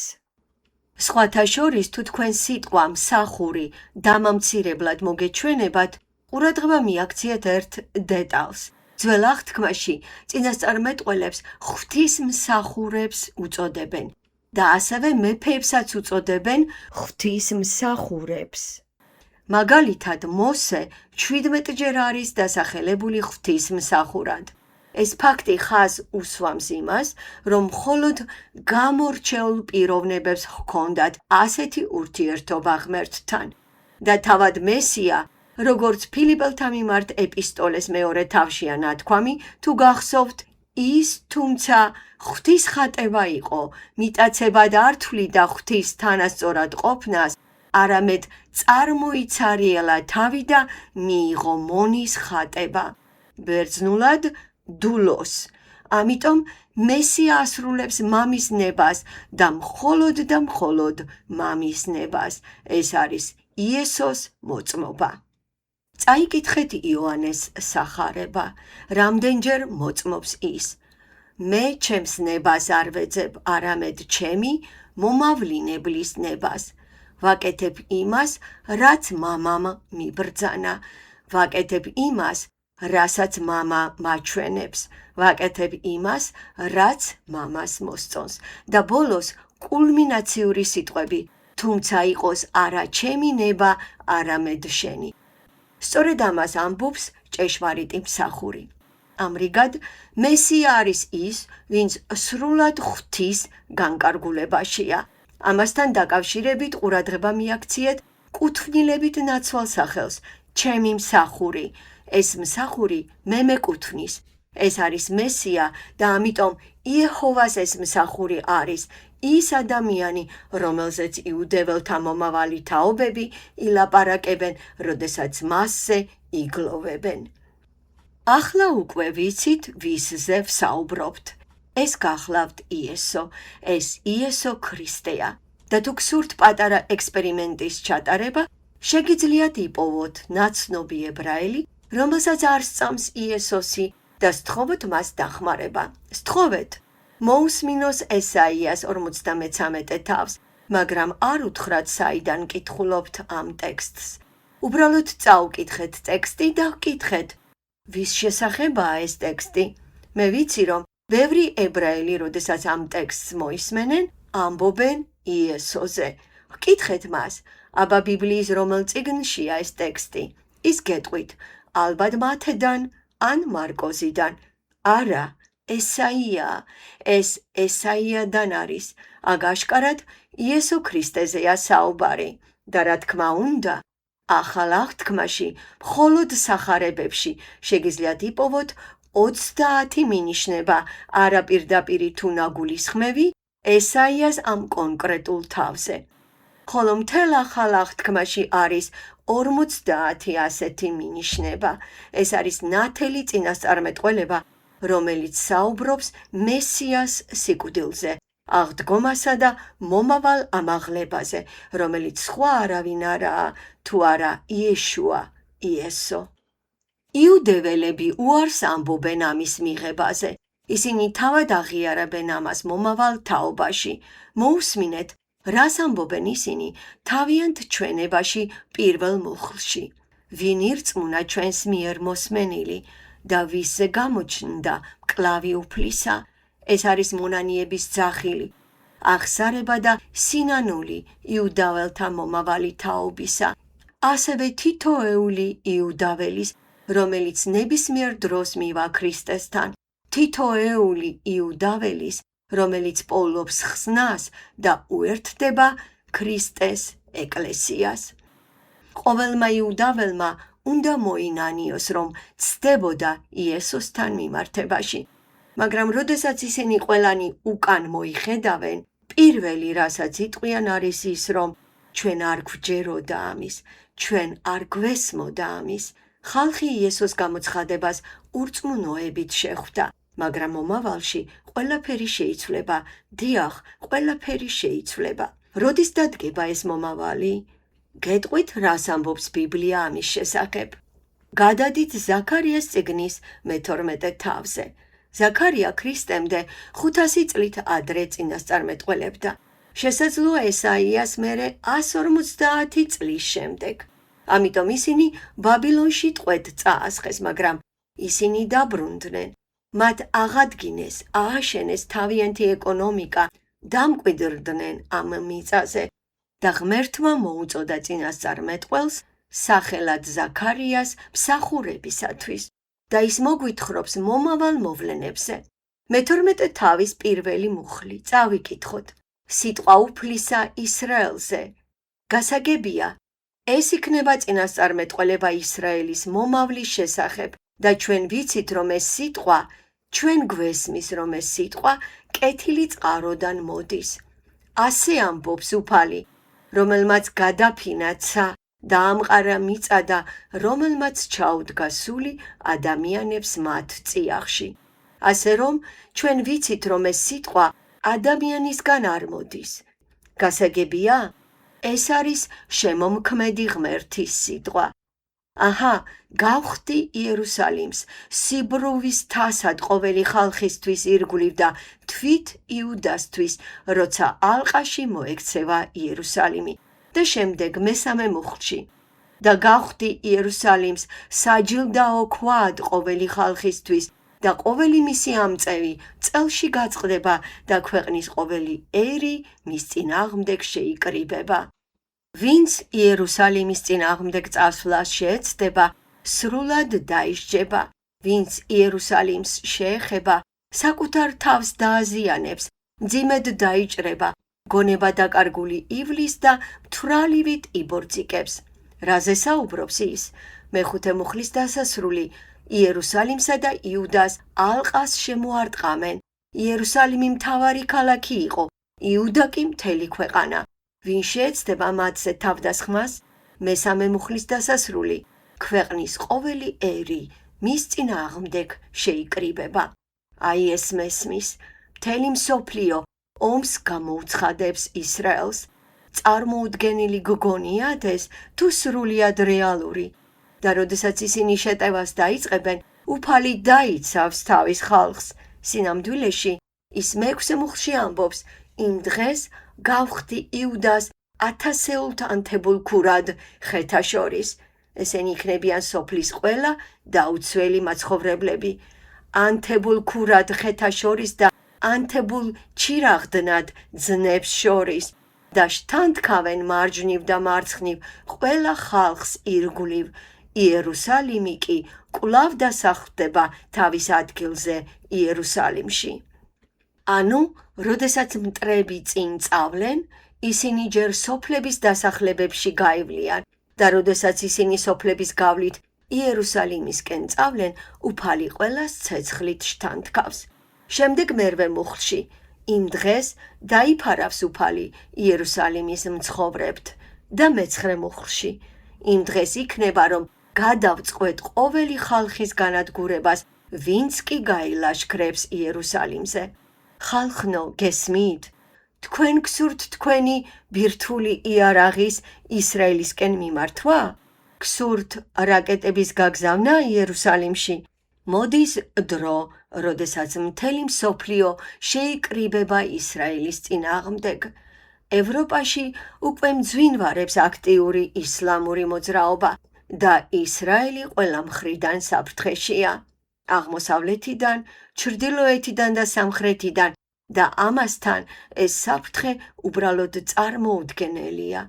სხვათა შორის, თუ თქვენ სიტყვა მსახური დამამცირებლად მოგეჩვენებათ, ყურადღება მიაქციეთ ერთ დეტალს. ძველ აღთქმაში წინასწარმეტყველებს ღვთის მსახურებს უწოდებენ და ასევე მეფეებსაც უწოდებენ ღვთის მსახურებს. მაგალითად, მოსე 17-ჯერ არის დასახელებული ღვთის მსახურად. ეს ფაქტი ხაზს უსვამს იმას, რომ მხოლოდ გამორჩეულ პიროვნებებს ჰქონდათ ასეთი ურთიერთობა ღმერთთან და თავად მესია, როგორც ფილიპელთა მიმართ ეპისტოლეს მეორე თავშია ნათქვამი, თუ გახსოვთ, ის თუმცა ღვთის ხატება იყო, მიტაცებად არ თვლიდა ღვთის თანასწორად ყოფნას, არამედ წარმოიცარიელა თავი და მიიღო მონის ხატება. ბერძნულად დულოს. ამიტომ მესია ასრულებს მამის ნებას და მხოლოდ მამის ნებას. ეს არის იესოს მოწმობა. წაიკითხეთ იოანეს სახარება. რამდენჯერ მოწმობს ის? მე ჩემს ნებას არ ვეძებ, არამედ ჩემი მომავლინებლის ნებას. ვაკეთებ იმას, რაც მამამ მიბრძანა. ვაკეთებ იმას, რასაც მამა მაჩვენებს. ვაკეთებ იმას, რაც მამას მოსწონს. და ბოლოს კულმინაციური სიტყვები, თუმცა იყოს არა ჩემი ნება, არამედ შენი. სწორედ ამას ამბობს ჭეშმარიტი მსახური. ამრიგად, მესია არის ის, ვინც სრულად ღვთის განკარგულებაშია. ამასთან დაკავშირებით ყურადღება მიაქციეთ კუთვნილებით ნაცვალ სახელს, ჩემი მსახური. ეს მსახური მე მეკუთვნის. ეს არის მესია და ამიტომ იეჰოვას ეს მსახური არის, ის ადამიანი, რომელზეც იუდეველთა მომავალი თაობები ილაპარაკებენ, როდესაც მასზე იგლოვებენ. ახლა უკვე ვიცით, ვისზე ვსაუბრობთ. ეს გახლავთ იესო, ეს იესო ქრისტეა. და თუ გსურთ პატარა ექსპერიმენტის ჩატარება, შეგიძლიათ იპოვოთ ნაცნობი ებრაელი, რომელსაც არ სწამს იესოსი და სთხოვოთ მას დახმარება. სთხოვეთ, მოусმინოს ესაიას 53 თავს, მაგრამ არ უთხრათ საიდან კითხულობთ ამ ტექსტს. უბრალოდ წაუკითხეთ ტექსტი და ვკითხეთ, ვის შესახებაა ეს ტექსტი. მე ვიცი, რომ ბევრი ებრაელი, როდესაც ამ ტექსტს მოისმენენ, ამბობენ იესოზე. ვკითხეთ მას, აბა ბიბლიის რომელ წიგნშია ეს ტექსტი. ის გეტყვით, ალბათ მათედან ან მარკოზიდან. არა, ესაია. ეს ესაიადან არის. აქ აშკარად იესო ქრისტეზეა საუბარი. და რა თქმა უნდა, ახალ აღთქმაში, მხოლოდ სახარებებში შეგიძლიათ იპოვოთ 30 მინიშნება, არა პირდაპირი თუ ნაგულისხმევი ესაიას ამ კონკრეტულ თავზე. ხოლო მთელ ახალ აღთქმაში არის 50 ასეთი მინიშნება. ეს არის ნათელი წინასწარმეტყველება, რომელიც საუბრობს მესიას სიკვდილზე, აღდგომასა და მომავალ ამაღლებაზე, რომელიც სხვა არავინ არაა, თუ არა იეშუა, იესო. იუდეველები უარს ამბობენ ამის მიღებაზე. ისინი თავად აღიარებენ ამას მომავალ თაობაში. მოусმინეთ, რას ამბობენ ისინი თავიანთ ჩვენებაში პირველ მუხლში. ვინ ირწმუნა ჩვენს მიერ მოსმენილი და ვისზე გამოჩნდა მკლავი უფლისა. ეს არის მონანიების ძახილი, აღსარება და სინანული იუდაველთა მომავალი თაობისა. ასევე თითოეული იუდაველის, რომელიც ნებისმიერ დროს მივა ქრისტესთან. თითოეული იუდაველის, რომელიც პოულობს ხსნას და უერთდება ქრისტეს ეკლესიას. ყოველმა იუდაველმა უნდა მოინანიოს, რომ ცდებოდა იესოსთან მიმართებაში. მაგრამ როდესაც ისინი ყველანი უკან მოიხედავენ, პირველი რასაც იტყვიან არის ის, რომ ჩვენ არ გვჯეროდა ამის, ჩვენ არ გვესმოდა ამის. ხალხი იესოს გამოცხადებას ურწმუნოებით შეხვდა, მაგრამ მომავალში ყველაფერი შეიცვლება. დიახ, ყველაფერი შეიცვლება. როდის დადგება ეს მომავალი? გეტყვით, რას ამბობს ბიბლია ამის შესახებ. გადადით ზაქარიას წიგნის მე-12 თავზე. ზაქარია ქრისტემდე 500 წლით ადრე წინასწარმეტყველებდა. შესაძლოა ესაიას მერე 150 წლის შემდეგ. ამიტომ ისინი ბაბილონში ტყვედ წაასხეს, მაგრამ ისინი დაბრუნდნენ. მათ აღადგინეს, ააშენეს თავიანთი ეკონომიკა, დამკვიდრდნენ ამ მიწაზე და ღმერთმა მოუწოდა წინასწარმეტყველს სახელად ზაქარიას მსახურებისათვის. და ის მოგვითხრობს მომავალ მოვლენებზე. მე-12 თავის პირველი მუხლი, წავიკითხოთ. სიტყვა უფლისა ისრაელზე. გასაგებია, ეს იქნება წინასწარმეტყველება ისრაელის მომავლის შესახებ და ჩვენ ვიცით, რომ ეს სიტყვა, ჩვენ გვესმის, რომ ეს სიტყვა კეთილი წყაროდან მოდის. ასე ამბობს უფალი, რომელმაც გადაფინა ცა და ამყარა მიწა და რომელმაც ჩაუდგა სული ადამიანებს მათ წიაღში. ასე რომ, ჩვენ ვიცით, რომ ეს სიტყვა ადამიანისგან არ მოდის. გასაგებია, ეს არის შემომქმედი ღმერთის სიტყვა. აჰა, გავხდი იერუსალიმს, სიბრუვის თასად ყოველი ხალხისთვის ირგვლივ და თვით იუდასთვის, როცა ალყაში მოექცევა იერუსალიმი. და შემდეგ მე-3 მუხლში. და გავხდი იერუსალიმს საჯილდაო ქვად ყოველი ხალხისთვის და ყოველი მისი ამწევი წელში გაწყდება და ქვეყნის ყოველი ერი მის წინააღმდეგ შეიკრიბება. ვინც იერუსალიმის წინააღმდეგ წასვლას შეეცდება, სრულად დაისჯება. ვინც იერუსალიმს შეეხება, საკუთარ თავს დააზიანებს, მძიმედ დაიჭრება, გონება დაკარგული ივლის და მთვრალივით იბორძიკებს. რაზე საუბრობს ის? მე-5 მუხლის დასასრული. იერუსალიმსა და იუდას ალყას შემოარტყამენ. იერუსალიმი მთავარი ქალაქი იყო, იუდა კი მთელი ქვეყანა. ვინ შეეცდება მათზე თავდასხმას? მე-3 მუხლის დასასრული. ქვეყნის ყოველი ერი მის წინააღმდეგ შეიკრიბება. აი ეს მესმის, მთელი მსოფლიო ომს გამოუცხადებს ისრაელს. წარმოუდგენელი გგონიათ ეს თუ სრულიად რეალური? და როდესაც ისინი შეტევას დაიწყებენ, უფალი დაიცავს თავის ხალხს. სინამდვილეში ის მე-6 მუხლში ამბობს, იმ დღეს გავხდი იუდას 1000-ეულთ ანთებულ ქურად ხეთა შორის. ესენი იქნებიან სოფლის ყველა დაუცველი მაცხოვრებლები. ანთებულ ქურად ხეთა შორის და ანთებულ ჩირაღდნად ძნებს შორის და შთანთქავენ მარჯვნივ და მარცხნივ ყველა ხალხს ირგვლივ. იერუსალიმი კი კვლავ დასახლდება თავის ადგილზე იერუსალიმში. ანუ, როდესაც მტრები წინ წავლენ, ისინი ჯერ სოფლების დასახლებებში გაივლიან და როდესაც ისინი სოფლების გავლით იერუსალიმისკენ წავლენ, უფალი ყველას ცეცხლით შთანთქავს. შემდეგ მე-8 მუხლში. იმ დღეს დაიფარავს უფალი იერუსალიმის მცხოვრებთ და მე-9 მუხლში. იმ დღეს იქნება, რომ გადავწყვეტ ყოველი ხალხის განადგურებას, ვინც კი გაილაშქრებს იერუსალიმზე. ხალხნო, გესმით? თქვენ გსურთ თქვენი ბირთვული იარაღის ისრაელისკენ მიმართვა? გსურთ რაკეტების გაგზავნა იერუსალიმში? მოდის დრო, როდესაც მთელი მსოფლიო შეიკრიბება ისრაელის წინააღმდეგ. ევროპაში უკვე მძვინვარებს აქტიური ისლამური მოძრაობა და ისრაელი ყველა მხრიდან საფრთხეშია. აღმოსავლეთიდან, ჩრდილოეთიდან და სამხრეთიდან და ამასთან ეს საფრთხე უბრალოდ წარმოუდგენელია.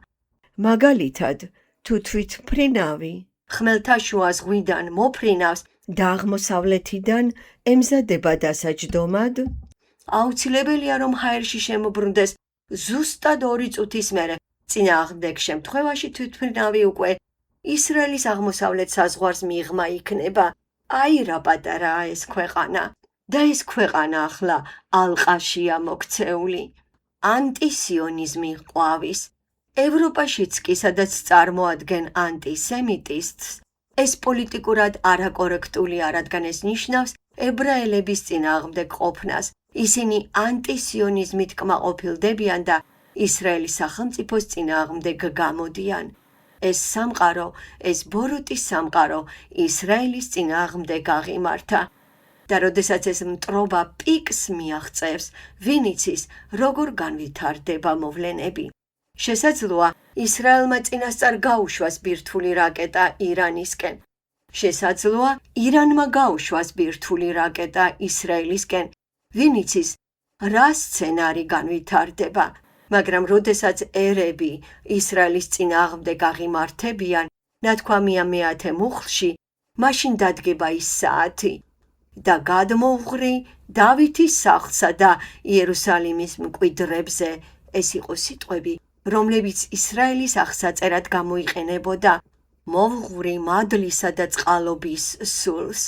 მაგალითად, თუ თვითმფრინავი ხმელთაშუა ზღვიდან მოფრინავს და აღმოსავლეთიდან ემზადება დასაჯდომად, აუცილებელია, რომ ჰაერში შემოbrunდეს ზუსტად 2 წუთის მერე. წინააღმდეგ შემთხვევაში თვითმფრინავი უკვე ისრაელის აღმოსავლეთ საზღვარს მიღმა იქნება. აი რა პატარაა ეს ქვეყანა. და ეს ქვეყანა ახლა ალყაშია მოქცეული. ანტისიონიზმი ყვავის. ევროპაშიც კი, სადაც წარმოადგენ ანტისემიტისტს, ეს პოლიტიკურად არაკორექტული, რადგან ეს ნიშნავს ებრაელების წინააღმდეგ ყოფნას. ისინი ანტისიონიზმით კმაყოფილდებიან და ისრაელის სახელმწიფოს წინააღმდეგ გამოდიან. ეს სამყარო, ეს ბოროტის სამყარო ისრაელის წინააღმდეგ აღიმართა. და როდესაც ეს მტრობა პიკს მიაღწევს, ვინ იცის, როგორ განვითარდება მოვლენები. შესაძლოა, ისრაელმა წინასწარ გაუშვას ბირთვული რაკეტა ირანისკენ. შესაძლოა, ირანმა გაუშვას ბირთვული რაკეტა ისრაელისკენ. ვინ იცის, რა სცენარი განვითარდება. მაგრამ როდესაც ერები ისრაელის წინააღმდეგ აღიმართებიან, ნათქვამია მე-10 მუხლში, მაშინ დადგება ის საათი და გადმოვღრი დავითის სახლსა და იერუსალიმის მკვიდრებზე. ეს იყო სიტყვები, რომლებიც ისრაელის აღსაწერად გამოიყენებოდა მოვღური მადლისა და წყალობის სულს.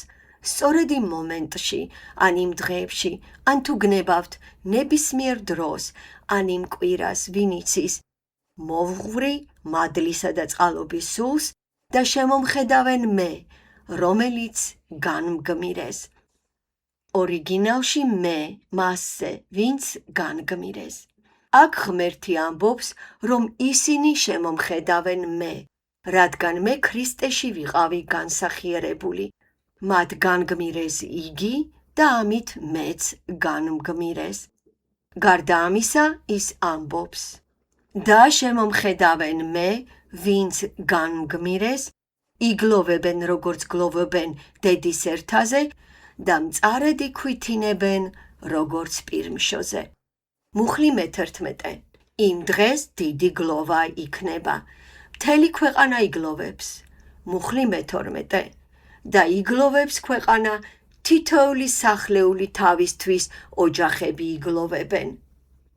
სწორედ იმ მომენტში, ან იმ დღეებში, ან თუ გნებავთ ნებისმიერ დროს, ან იმ კვირას, ვინ იცის, მოვღური მადლისა და წყალობის სულს და შემომხედავენ მე, რომელიც განმგმირეს. ორიგინალში მე, მასზე, ვინც განგმირეს. აქ ღმერთი ამბობს, რომ ისინი შემომხედავენ მე, რადგან მე ქრისტეში ვიყავი განსახიერებული. მათ განგმირეს იგი და ამით მეც განმგმირეს. გარდა ამისა, ის ამბობს და შემომხედავენ მე, ვინც განმგმირეს, იგლოვებენ როგორც გლოვობენ დედის ერთაზე და მწარედ იქვითინებენ როგორც პირმშოზე. მუხლი მე-11. იმ დღეს დიდი გლოვა იქნება. მთელი ქვეყანა იგლოვებს. მუხლი მე-12. და იგლოვებს ქვეყანა, თითოეული სახლეული თავისთვის ოჯახები იგლოვებენ.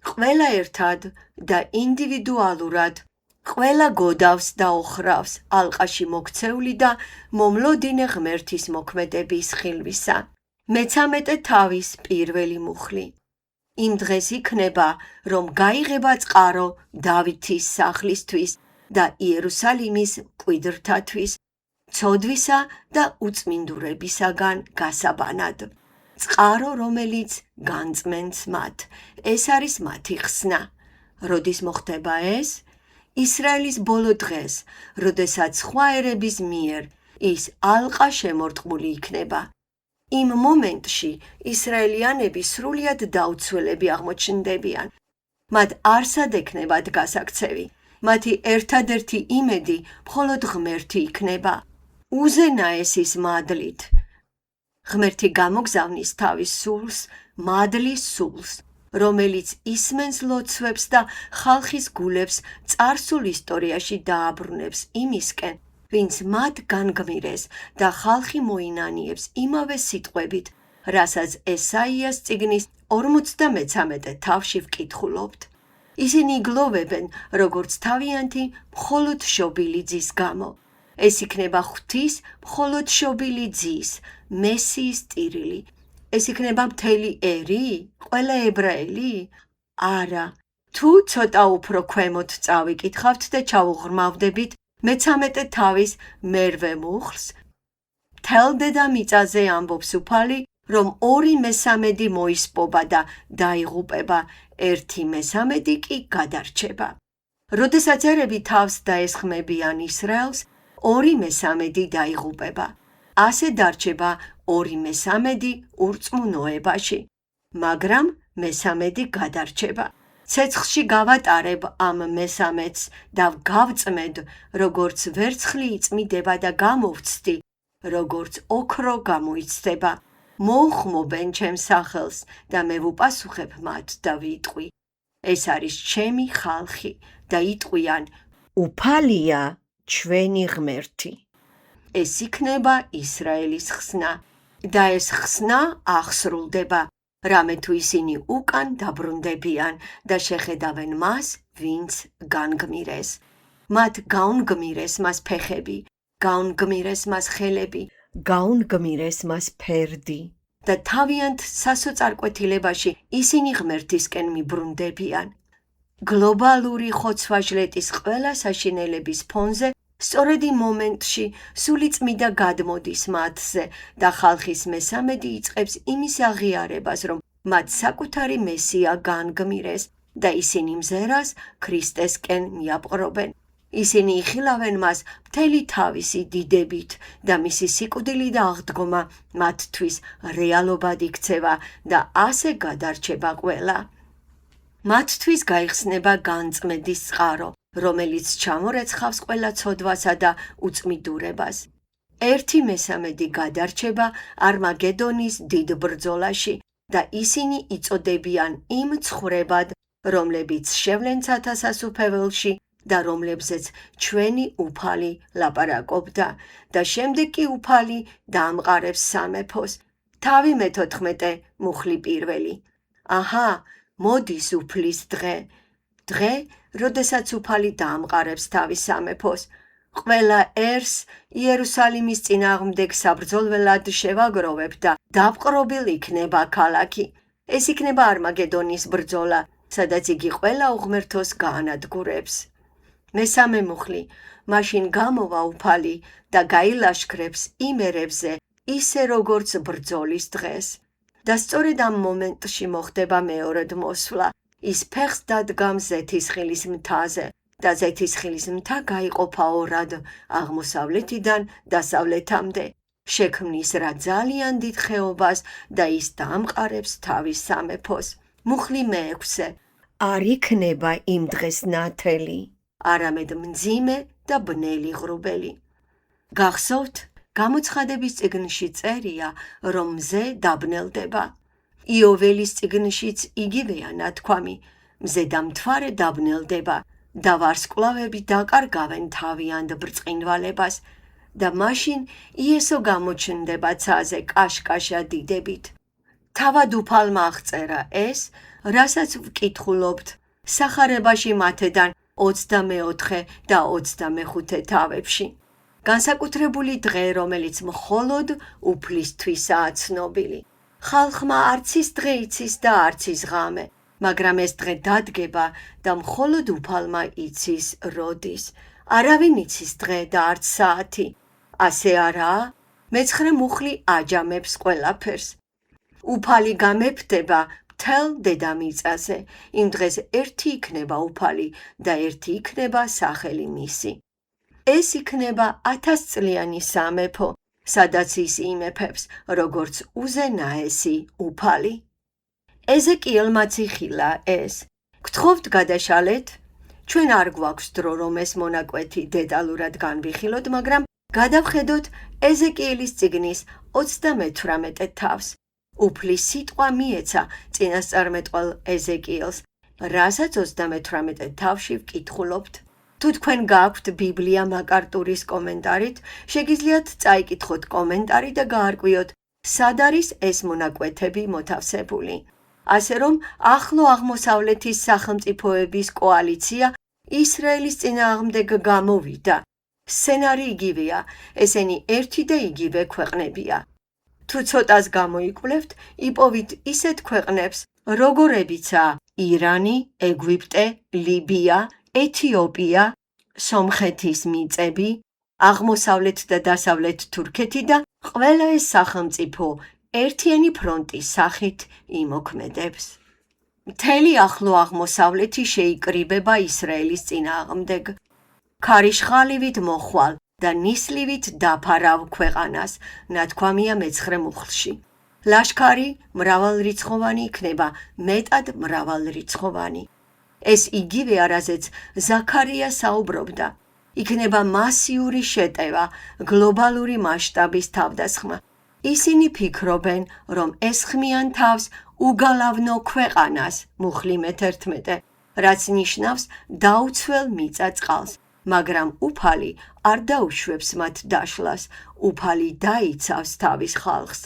ყველა ერთად და ინდივიდუალურად, ყველა გოდავს და ოხრავს ალყაში მოქცეული და მომლოდინე ღმერთის მოქმედების ხილვისა. მე-13 თავის პირველი მუხლი. იმ დღეს იქნება, რომ გაიღება წყარო დავითის სახლისთვის და იერუსალიმის მკვიდრთათვის, ცოდვისა და უწმინდურებისაგან გასაბანად. წყარო, რომელიც განწმენს მათ, ეს არის მათი ხსნა. როდის მოხდება ეს? ისრაელის ბოლო დღეს, როდესაც სხვა ერების მიერ ის ალყა შემორტყმული იქნება. იმ მომენტში ისრაელიანები სრულიად დაუცველები აღმოჩნდებიან. მათ არსად ექნებათ გასაქცევი. მათი ერთადერთი იმედი მხოლოდ ღმერთი იქნება. უზენაესის მადლით. ღმერთი გამოგზავნის თავის სულს, მადლის სულს, რომელიც ისმენს ლოცვებს და ხალხის გულებს წარსულ ისტორიაში დააბრუნებს იმისკენ, ვინც მათ განგმირეს და ხალხი მოინანიებს იმავე სიტყვებით, რასაც ესაიას წიგნის 53 თავში ვკითხულობთ. ისინი იგლოვებენ, როგორც თავიანთი მხოლოდ შობილი ძის გამო. ეს იქნება ღვთის მხოლოდ შობილი ძის, მესიის ტირილი. ეს იქნება მთელი ერი, ყველა ებრაელი? არა. თუ ცოტა უფრო ქვემოთ წავიკითხავთ და ჩავუღრმავდებით მე-13 თავის მერვე მუხლს, მთელ დედამიწაზე ამბობს უფალი, რომ 2/3 მოისპობა და დაიღუპება, 1/3 კი გადარჩება. როდესაც ერები თავს დაესხმებიან ისრაელს, 2/3 დაიღუპება. ასე დარჩება 2/3 ურწმუნოებაში, მაგრამ მე-13 გადარჩება. ცეცხლში გავატარებ ამ მე-13-ს და გავწმედ, როგორც ვერცხლი იწმიდება და გამოვცდი, როგორც ოქრო გამოიცდება. მოუხმობენ ჩემს სახელს და მე ვუპასუხებ მათ და ვიტყვი, ეს არის ჩემი ხალხი და იტყვიან, უფალია ჩვენი ღმერთი. ეს იქნება ისრაელის ხსნა და ეს ხსნა აღსრულდება, რამე თუ ისინი უკან დაბრუნდებიან და შეხედავენ მას, ვინც განგმირეს. მათ გაუნგმირეს მას ფეხები, გაუნგმირეს მას ხელები, გაუნგმირეს მას ფერდი და თავიანთ სასოწარკვეთილებაში ისინი ღმერთისკენ მიბრუნდებიან. გლობალური ხოცვა-ჟლეტის ყველა საშინელების ფონზე სწორედ იმ მომენტში სულიწმიდა გადმოდის მათზე და ხალხის მე-13 იწყებს იმის აღიარებას, რომ მათ საკუთარი მესია გაანგმირეს და ისინი მზერას ქრისტესკენ მიაპყრობენ. ისინი იხილავენ მას მთელი თავისი დიდებით და მისი სიკვდილი და აღდგომა მათთვის რეალობად იქცევა და ასე გადარჩება ყველა. მათთვის გაიხსნება განწმენდის წყარო, რომელიც ჩამორეცხავს ყველა ცოდვასა და უწმიდურებას. 1/3 გადარჩება არმაგედონის დიდ ბრძოლაში და ისინი იწოდებიან იმ ცხვრებად, რომლებიც შევლენ ცათა სასუფეველში და რომლებზეც ჩვენი უფალი ლაპარაკობდა და შემდეგ კი უფალი დაამყარებს სამეფოს. თავი მე-14 მუხლი პირველი. აჰა, მოდის უფლის დღე. დღე, როდესაც უფალი დაამყარებს თავის სამეფოს. ყველა ერს იერუსალიმის წინააღმდეგ საბრძოლველად შევაგროვებ და დაპყრობილ იქნება ქალაქი. ეს იქნება არმაგედონის ბრძოლა, სადაც იგი ყველა უღმერთოს გაანადგურებს. მესამე მუხლი, მაშინ გამოვა უფალი და გაილაშქრებს იმერებზე, ისე როგორც ბრძოლის დღეს. და სწორედ ამ მომენტში მოხდება მეორედ მოსვლა. ის ფეხს დადგამს ზეთისხილის მთაზე და ზეთისხილის მთა გაიყოფა ორად აღმოსავლეთიდან დასავლეთამდე. შექმნის რა ძალიან დიდ ხეობას და ის დაამყარებს თავის სამეფოს. მუხლი მე-6. არ იქნება იმ დღეს ნათელი, არამედ მძიმე და ბნელი ღრუბელი. გახსოვთ, გამოცხადების წიგნში წერია, რომ მზე დაბნელდება. იოველის წიგნშიც იგივეა ნათქვამი, მზე და მთვარე დაბნელდება და ვარსკვლავები დაკარგავენ თავიანთ ბრწყინვალებას და მაშინ იესო გამოჩნდება ცაზე კაშკაშა დიდებით. თავად უფალმა აღწერა ეს, რასაც ვკითხულობთ სახარებაში მათედან 24 და 25 თავებში. განსაკუთრებული დღე, რომელიც მხოლოდ უფლისთვისაა ცნობილი. ხალხმა არც ის დღე იცის და არც ის ღამე, მაგრამ ეს დღე დადგება და მხოლოდ უფალმა იცის როდის. არავინ იცის დღე და არც საათი. ასე არაა? მე-9 მუხლი აჯამებს ყველაფერს. უფალი გამეფდება მთელ დედამიწაზე. იმ დღეს ერთი იქნება უფალი და ერთი იქნება სახელი მისი. ეს იქნება 1000 წლიანი სამეფო, სადაც ის იმეფებს, როგორც უზენაესი უფალი. ეზეკიელმაც იხილა ეს. გთხოვთ გადაშალეთ? ჩვენ არ გვაქვს დრო, რომ ეს მონაკვეთი დეტალურად განვიხილოთ, მაგრამ გადავხედოთ ეზეკიელის წიგნის 38 თავს. უფლის სიტყვა მიეცა წინასწარმეტყველ ეზეკიელს, რასაც 38 თავში ვკითხულობთ. თუ თქვენ გააქვთ ბიბლია მაკარტურის კომენტარით, შეგიძლიათ წაიკითხოთ კომენტარი და გაარკვიოთ, სად არის ეს მონაკვეთები მოთავსებული. ასე რომ, ახლო აღმოსავლეთის სახელმწიფოების კოალიცია ისრაელის წინააღმდეგ გამოვიდა. სცენარი იგივეა, ესენი ერთი და იგივე ქვეყნებია. თუ ცოტას გამოიკვლევთ, იპოვით ისეთ ქვეყნებს, როგორებიცაა ირანი, ეგვიპტე, ლიბია, ეთიოპია, სომხეთის მიწები, აღმოსავლეთ და დასავლეთ თურქეთი და ყველა ეს სახელმწიფო ერთიანი ფრონტის სახით იმოქმედებს. მთელი ახლო აღმოსავლეთი შეიკრიბება ისრაელის წინააღმდეგ. ქარიშხალივით მოხვალ და ნისლივით დაფარავ ქვეყანას, ნათქვამია მე-9 მუხლში. ლაშქარი მრავალრიცხოვანი იქნება, მეტად მრავალრიცხოვანი. ეს იგივეა, რაზეც ზაქარია საუბრობდა. იქნება მასიური შეტევა, გლობალური მასშტაბის თავდასხმა. ისინი ფიქრობენ, რომ ესხმიან თავს უგალავნო ქვეყანას, მუხლი მე-11, რაც ნიშნავს დაუცველ მიწა წყალს, მაგრამ უფალი არ დაუშვებს მათ დაშლას, უფალი დაიცავს თავის ხალხს.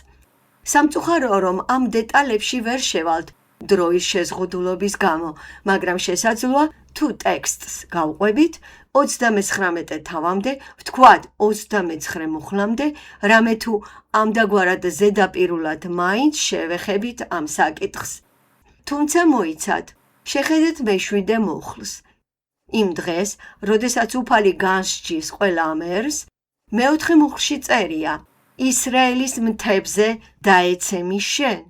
სამწუხაროა, რომ ამ დეტალებში ვერ შევალთ დროის შეზღუდულობის გამო, მაგრამ შესაძლოა თუ ტექსტს გავყვებით 39 თავამდე, ვთქვათ 29 მუხლამდე, რამე თუ ამდაგვარად ზედაპირულად მაინც შევეხებით ამ საკითხს. თუმცა მოიცათ, შეხედეთ მე-7 მუხლს. იმ დღეს, როდესაც უფალი განსჯის ყველა ამ ერს, მე-4 მუხლში წერია: ისრაელის მთებზე დაეცემი შენ,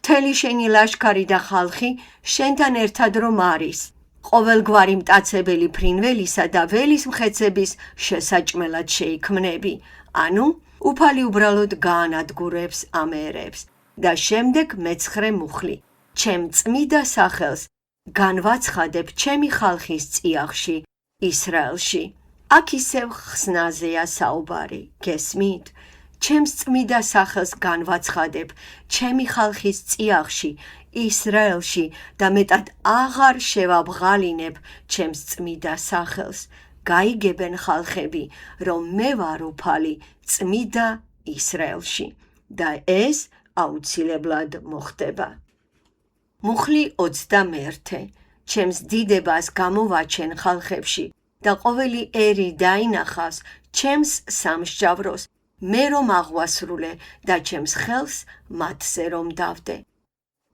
მთელი შენი ლაშქარი და ხალხი შენთან ერთად რომ არის. ყოველგვარი მტაცებელი ფრინველისა და ველის მხეცების შესაჭმელად შეიქმნები. ანუ, უფალი უბრალოდ გაანადგურებს ამ ერებს. და შემდეგ მე-9 მუხლი. ჩემ წმიდა სახელს განვაცხადებ ჩემი ხალხის წიაღში, ისრაელში. აქ ისევ ხსნაზეა საუბარი, გესმით? ჩემს წმიდა სახელს განვაცხადებ ჩემი ხალხის წიაღში, ისრაელში და მეტად აღარ შევაბღალინებ ჩემს წმიდა სახელს. გაიგებენ ხალხები, რომ მე ვარ უფალი წმიდა ისრაელში და ეს აუცილებლად მოხდება. მუხლი 21. ჩემს დიდებას გამოვაჩენ ხალხებში და ყოველი ერი დაინახავს ჩემს სამსჯავროს, მე რომ აღვასრულე და ჩემს ხელს მათზე რომ დავდე.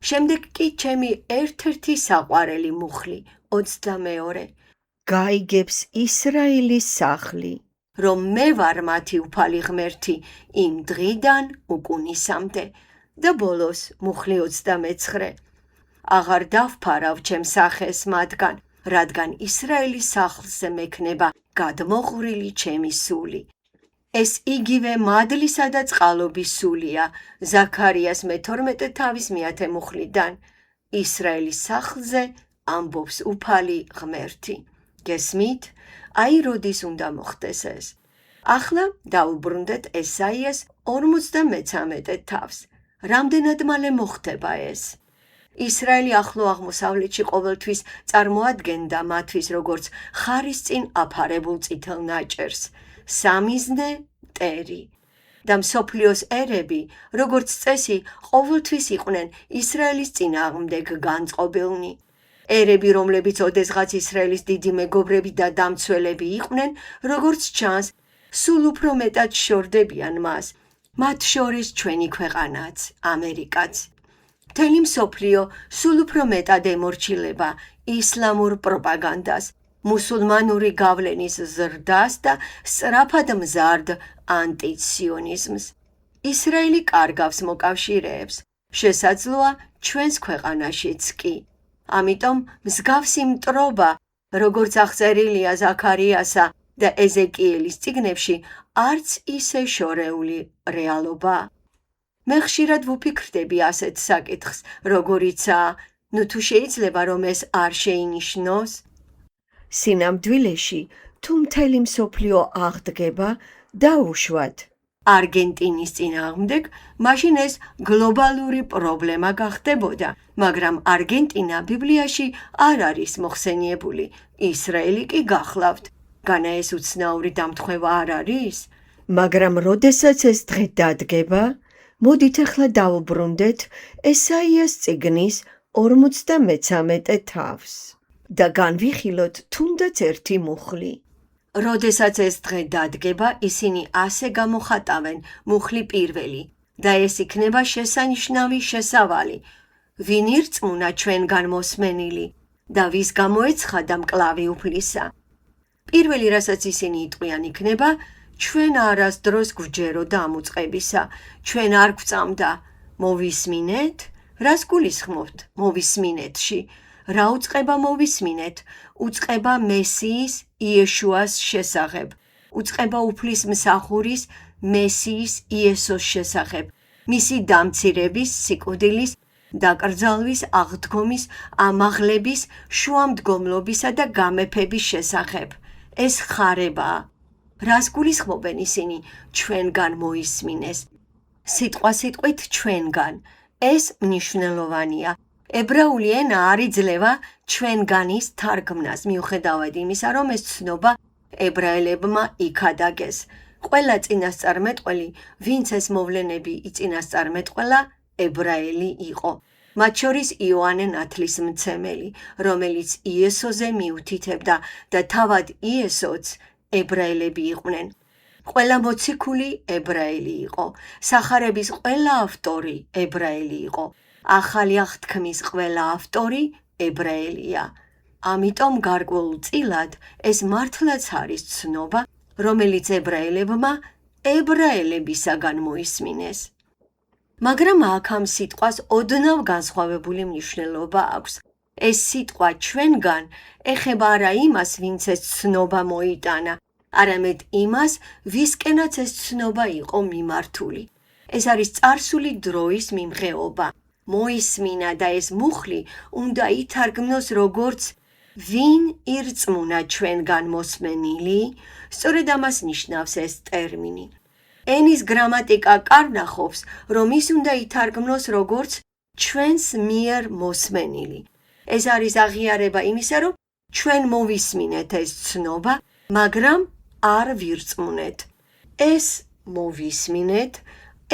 შემდეგ კი ჩემი ერთ-ერთი საყვარელი მუხლი 22. გაიგებს ისრაელის სახლი, რომ მე ვარ მათი უფალი ღმერთი იმ დღიდან უკუნისამდე. და ბოლოს მუხლი 29. აღარ დავფარავ ჩემს სახეს მათგან, რადგან ისრაელის სახლზე მექნება გადმოღვრილი ჩემი სული. ეს იგივე მადლისა და წყალობის სულია ზაქარიას მე-12 თავის მეათე მუხლიდან. ისრაელის სახლზე ამბობს უფალი ღმერთი. გესმით? აი როდის უნდა მოხდეს ეს? ახლა დავუბრუნდეთ ესაიას 53 თავს. რამდენად მალე მოხდება ეს? ისრაელი ახლო აღმოსავლეთში ყოველთვის წარმოადგენდა მათთვის როგორც ხარისწინ აფარებულ წითელ ნაჭერს, სამიზნე მტერი. და მსოფლიოს ერები, როგორც წესი, ყოველთვის იყვნენ ისრაელის წინააღმდეგ განწყობილნი. ერები, რომლებიც ოდესღაც ისრაელის დიდი მეგობრები და დამცველები იყვნენ, როგორც ჩანს, სულ უფრო მეტად შორდებიან მას, მათ შორის ჩვენი ქვეყანაც, ამერიკაც. მთელი მსოფლიო სულ უფრო მეტად ემორჩილება ისლამურ პროპაგანდას, მუსულმანური გავლენის ზრდას და სწრაფად მზარდ ანტიციონიზმს. ისრაელი კარგავს მოკავშირეებს, შესაძლოა ჩვენს ქვეყანაშიც კი. ამიტომ მსგავსი მტრობა, როგორც აღწერილია ზაქარიასა და ეზეკიელის წიგნებში, არც ისე შორეული რეალობაა. მე ხშირად ვუფიქრდები ასეთ საკითხს, როგორიცაა, ნუ თუ შეიძლება რომ ეს არ შეინიშნოს? სინამდვილეში, თუ მთელი მსოფლიო აღდგება, დაუშვათ არგენტინის წინააღმდეგ, მაშინ ეს გლობალური პრობლემა გახდებოდა, მაგრამ არგენტინა ბიბლიაში არ არის მოხსენიებული, ისრაელი კი გახლავთ. განა ეს უცნაური დამთხევა არ არის? მაგრამ როდესაც ეს დღე დადგება, მოდით ახლა დავუბრუნდეთ ესაიას წიგნის 53 თავს და განვიხილოთ თუნდაც ერთი მუხლი. როდესაც ეს დღე დადგება, ისინი ასე გამოხატავენ მუხლი პირველი და ეს იქნება შესანიშნავი შესავალი, ვინ ირწმუნა ჩვენგან მოსმენილი და ვის გამოეცხადა მკლავი უფლისა. პირველი, რასაც ისინი იტყვიან, იქნება ჩვენ არასდროს გვჯეროდა ამ უწყებისა, ჩვენ არ გვწამდა. მოვისმინეთ? რას გულისხმობთ მოვისმინეთში? რა უწყება მოვისმინეთ? უწყება მესიის იეშუას შესახებ, უწყება უფლის მსახურის მესიის იესოს შესახებ, მისი დამცირების, სიკვდილის, დაკრძალვის, აღდგომის, ამაღლების, შუამდგომლობისა და გამეფების შესახებ. ეს ხარებაა. რას გულისხმობენ ისინი ჩვენგან მოისმინეს? სიტყვასიტყვით ჩვენგან. ეს მნიშვნელოვანია. ებრაული ენა არ იძლევა ჩვენგანის თარგმნას, მიუხედავად იმისა, რომ ეს ცნობა ებრაელებმა იქადაგეს. ყველა წინასწარმეტყველი, ვინც ეს მოვლენები იწინასწარმეტყველა, ებრაელი იყო. მათ შორის იოანე ნათლისმცემელი, რომელიც იესოზე მიუთითებდა და თავად იესოც ებრაელები იყვნენ. ყველა მოციქული ებრაელი იყო. სახარების ყველა ავტორი ებრაელი იყო. ახალი აღთქმის ყველა ავტორი ებრაელია. ამიტომ გარკვეულწილად ეს მართლაც არის ცნობა, რომელიც ებრაელებმა ებრაელებისაგან მოისმინეს. მაგრამ აქ ამ სიტყვას ოდნავ განსხვავებული მნიშვნელობა აქვს. ეს სიტყვა ჩვენგან ეხება არა იმას, ვინც ეს ცნობა მოიტანა, არამედ იმას, ვისკენაც ეს ცნობა იყო მიმართული. ეს არის წარსული დროის მიმღეობა. მოისმინა და ეს მუხლი უნდა ითარგმნოს როგორც ვინ ირწმუნა ჩვენგან მოსმენილი, სწორედ ამას ნიშნავს ეს ტერმინი. ენის გრამატიკა კარნახობს, რომ ის უნდა ითარგმნოს როგორც ჩვენს მიერ მოსმენილი. ეს არის აღიარება იმისა, რომ ჩვენ მოვისმინეთ ეს ცნობა, მაგრამ არ ვირწმუნეთ. ეს მოვისმინეთ,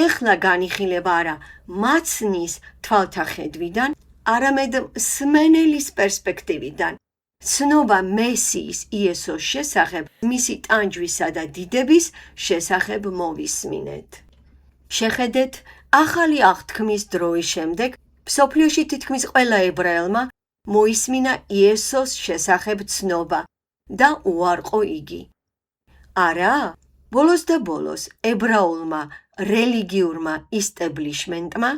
ეხლა განიხილება არა მაცნის თვალთახედვიდან, არამედ მსმენელის პერსპექტივიდან. ცნობა მესიის იესოს შესახებ, მისი ტანჯვისა და დიდების შესახებ მოვისმინეთ. შეხედეთ, ახალი აღთქმის დროის შემდეგ მსოფლიოში თითქმის ყველა ებრაელმა მოისმინა იესოს შესახებ ცნობა და უარყო იგი. არა, ბოლოს და ბოლოს ებრაულმა რელიგიურმა ისტებლიშმენტმა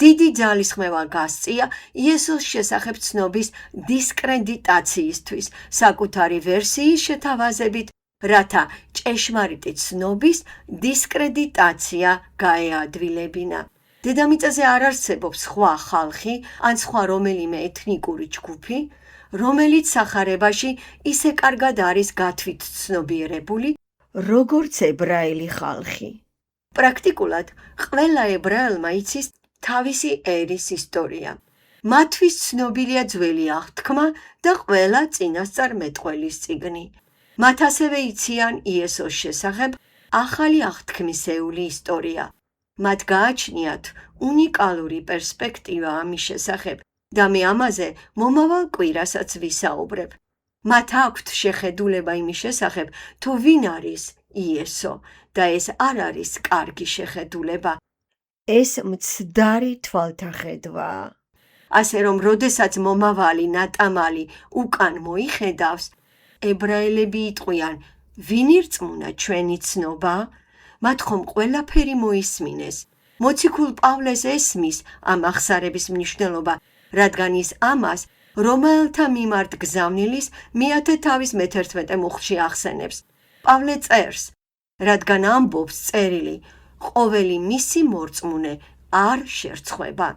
დიდი ძალისხმევა გასწია იესოს შესახებ ცნობის დისკრედიტაციისთვის, საკუთარი ვერსიის შეთავაზებით, რათა ჭეშმარიტი ცნობის დისკრედიტაცია გაეადვილებინა. დედამიწაზე არ არსებობს სხვა ხალხი ან სხვა რომელიმე ეთნიკური ჯგუფი, რომელიც სახარებაში ისე კარგად არის გათვითცნობიერებული, როგორც ებრაელი ხალხი. პრაქტიკულად, ყველა ებრაელმა იცის თავისი ერის ისტორია. მათთვის ცნობილია ძველი აღთქმა და ყველა წინასწარმეტყველის წიგნი. მათ ასევე იციან იესოს შესახებ ახალი აღთქმისეული ისტორია. მათ გააჩნიათ უნიკალური პერსპექტივა ამის შესახებ და მე ამაზე მომავალ კვირასაც ვისაუბრებ. მათ აქვთ შეხედულება იმის შესახებ, თუ ვინ არის იესო და ეს არ არის კარგი შეხედულება. ეს მცდარი თვალთახედვაა. ასე რომ, როდესაც მომავალი ნატამალი უკან მოიხედავს, ებრაელები იტყვიან, ვინ ირწმუნა ჩვენი ცნობა? მათ ხომ ყველაფერი მოისმინეს. მოციქულ პავლეს ესმის ამ ახსარების მნიშვნელობა, რადგან ის ამას რომაელთა მიმართ გზავნილის მეათე თავის მე-11 მუხლში ახსენებს. პავლე წერს, რადგან ამბობს წერილი, ყოველი მისი მორწმუნე არ შერცხვება.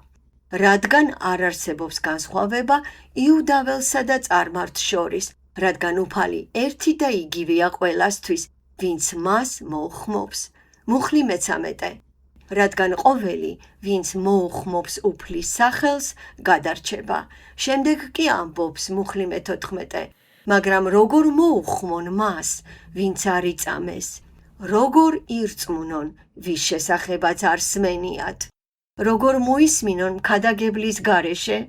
რადგან არ არსებობს განსხვავება იუდაველსა და წარმართს შორის, რადგან უფალი ერთი და იგივეა ყველასთვის, ვინც მას მოუხმობს. მუხლი მე-13. რადგან ყოველი, ვინც მოუხმობს უფლის სახელს, გადარჩება. შემდეგ კი ამბობს მუხლი მე-14. მაგრამ როგორ მოუხმონ მას, ვინც არ იწამეს? როგორ ირწმუნონ, ვის შესახებაც არ სმენიათ? როგორ მოისმინონ მქადაგებლის გარეშე?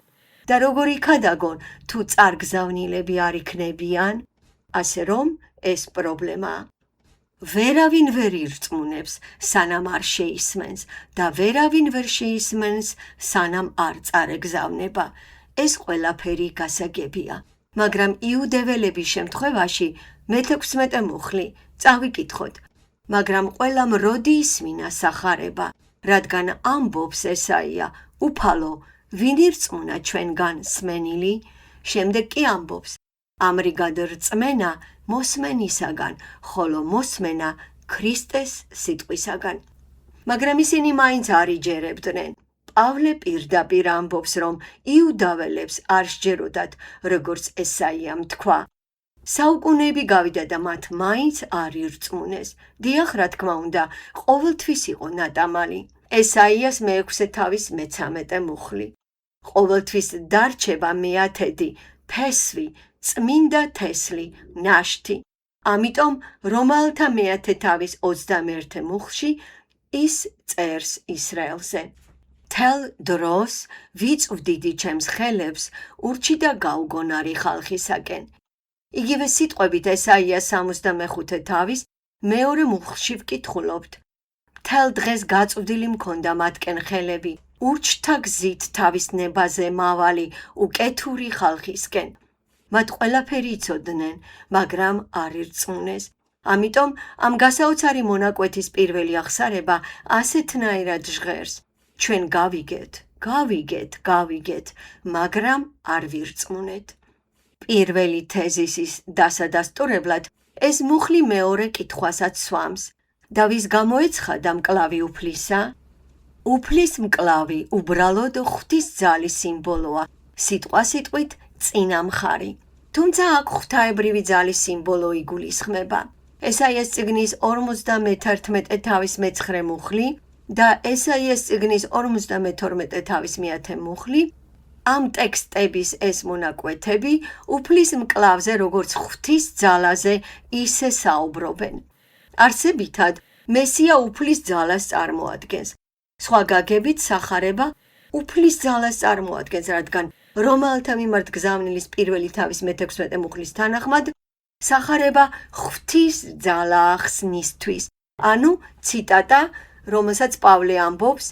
და როგორ იქადაგონ, თუ წარგზავნილები არ იქნებიან? ასე რომ, ეს პრობლემაა. ვერავინ ვერ ირწმუნებს, სანამ არ შეისმენს და ვერავინ ვერ შეისმენს, სანამ არ წარეგზავნება. ეს ყველაფერი გასაგებია. მაგრამ იუდეველების შემთხვევაში მე-16 მუხლი წავიკითხოთ. მაგრამ ყველამ როდი ისმინა სახარება, რადგან ამბობს ესაია, უფალო, ვინ ირწმუნა ჩვენგან სმენილი? შემდეგ კი ამბობს, ამრიგად რწმენა მოსმენისაგან, ხოლო მოსმენა ქრისტეს სიტყვისაგან. მაგრამ ისინი მაინც არ იჯერებდნენ. პავლე პირდაპირ ამბობს, რომ იუდაველებს არ სჯეროდათ, როგორც ესაიამ თქვა. საუკუნეები გავიდა და მათ მაინც არ ირწმუნეს. დიახ, რა თქმა უნდა, ყოველთვის იყო ნატამალი. ესაიას მე-6 თავის მე-13 მუხლი. ყოველთვის დარჩება მე-10, ფესვი, წმინდა თესლი, ნაშთი. ამიტომ რომაელთა მე-10 თავის 21 მუხლში ის წერს ისრაელზე. თელ დროს ვიწვდიდი ჩემს ხელებს ურჩი და გაუგონარი ხალხისაკენ. იგივე სიტყვებით ესაიას 65 თავის მეორე მუხლში ვკითხულობთ. თელ დღეს გაწვდილი მქონდა მათკენ ხელები, ურჩთა გზით თავის ნებაზე მავალი უკეთური ხალხისკენ. მათ ყველაფერი იცოდნენ, მაგრამ არ ირწმუნეს. ამიტომ ამ გასაოცარი მონაკვეთის პირველი ახსარება ასეთნაირად ჟღერს. ჩვენ გავიგეთ, მაგრამ არ ვირწმუნეთ. პირველი თეზისის დასადასტურებლად ეს მუხლი მეორე კითხვასაც სვამს. და ვის გამოეცხადა მკლავი უფლისა? უფლის მკლავი უბრალოდ ღვთის ძალის სიმბოლოა, სიტყვასიტყვით წინამხარი. თუმცა აქ ღვთაებრივი ძალის სიმბოლო იგულისხმება. ესაიას წიგნის 51 თავის მე-9 მუხლი და ესაიას წიგნის 52 თავის მე-10 მუხლი ამ ტექსტების ეს მონაკვეთები უფლის მკლავზე როგორც ღვთის ძალაზე ისე საუბრობენ. არსებითად, მესია უფლის ძალას წარმოადგენს. სხვა გაგებით სახარება უფლის ძალას წარმოადგენს, რადგან რომაელთა მიმართ გზავნილის პირველი თავის მე-16 მუხლის თანახმად სახარება ღვთის ძალა ახსნისთვის. ანუ ციტატა, რომელსაც პავლე ამბობს,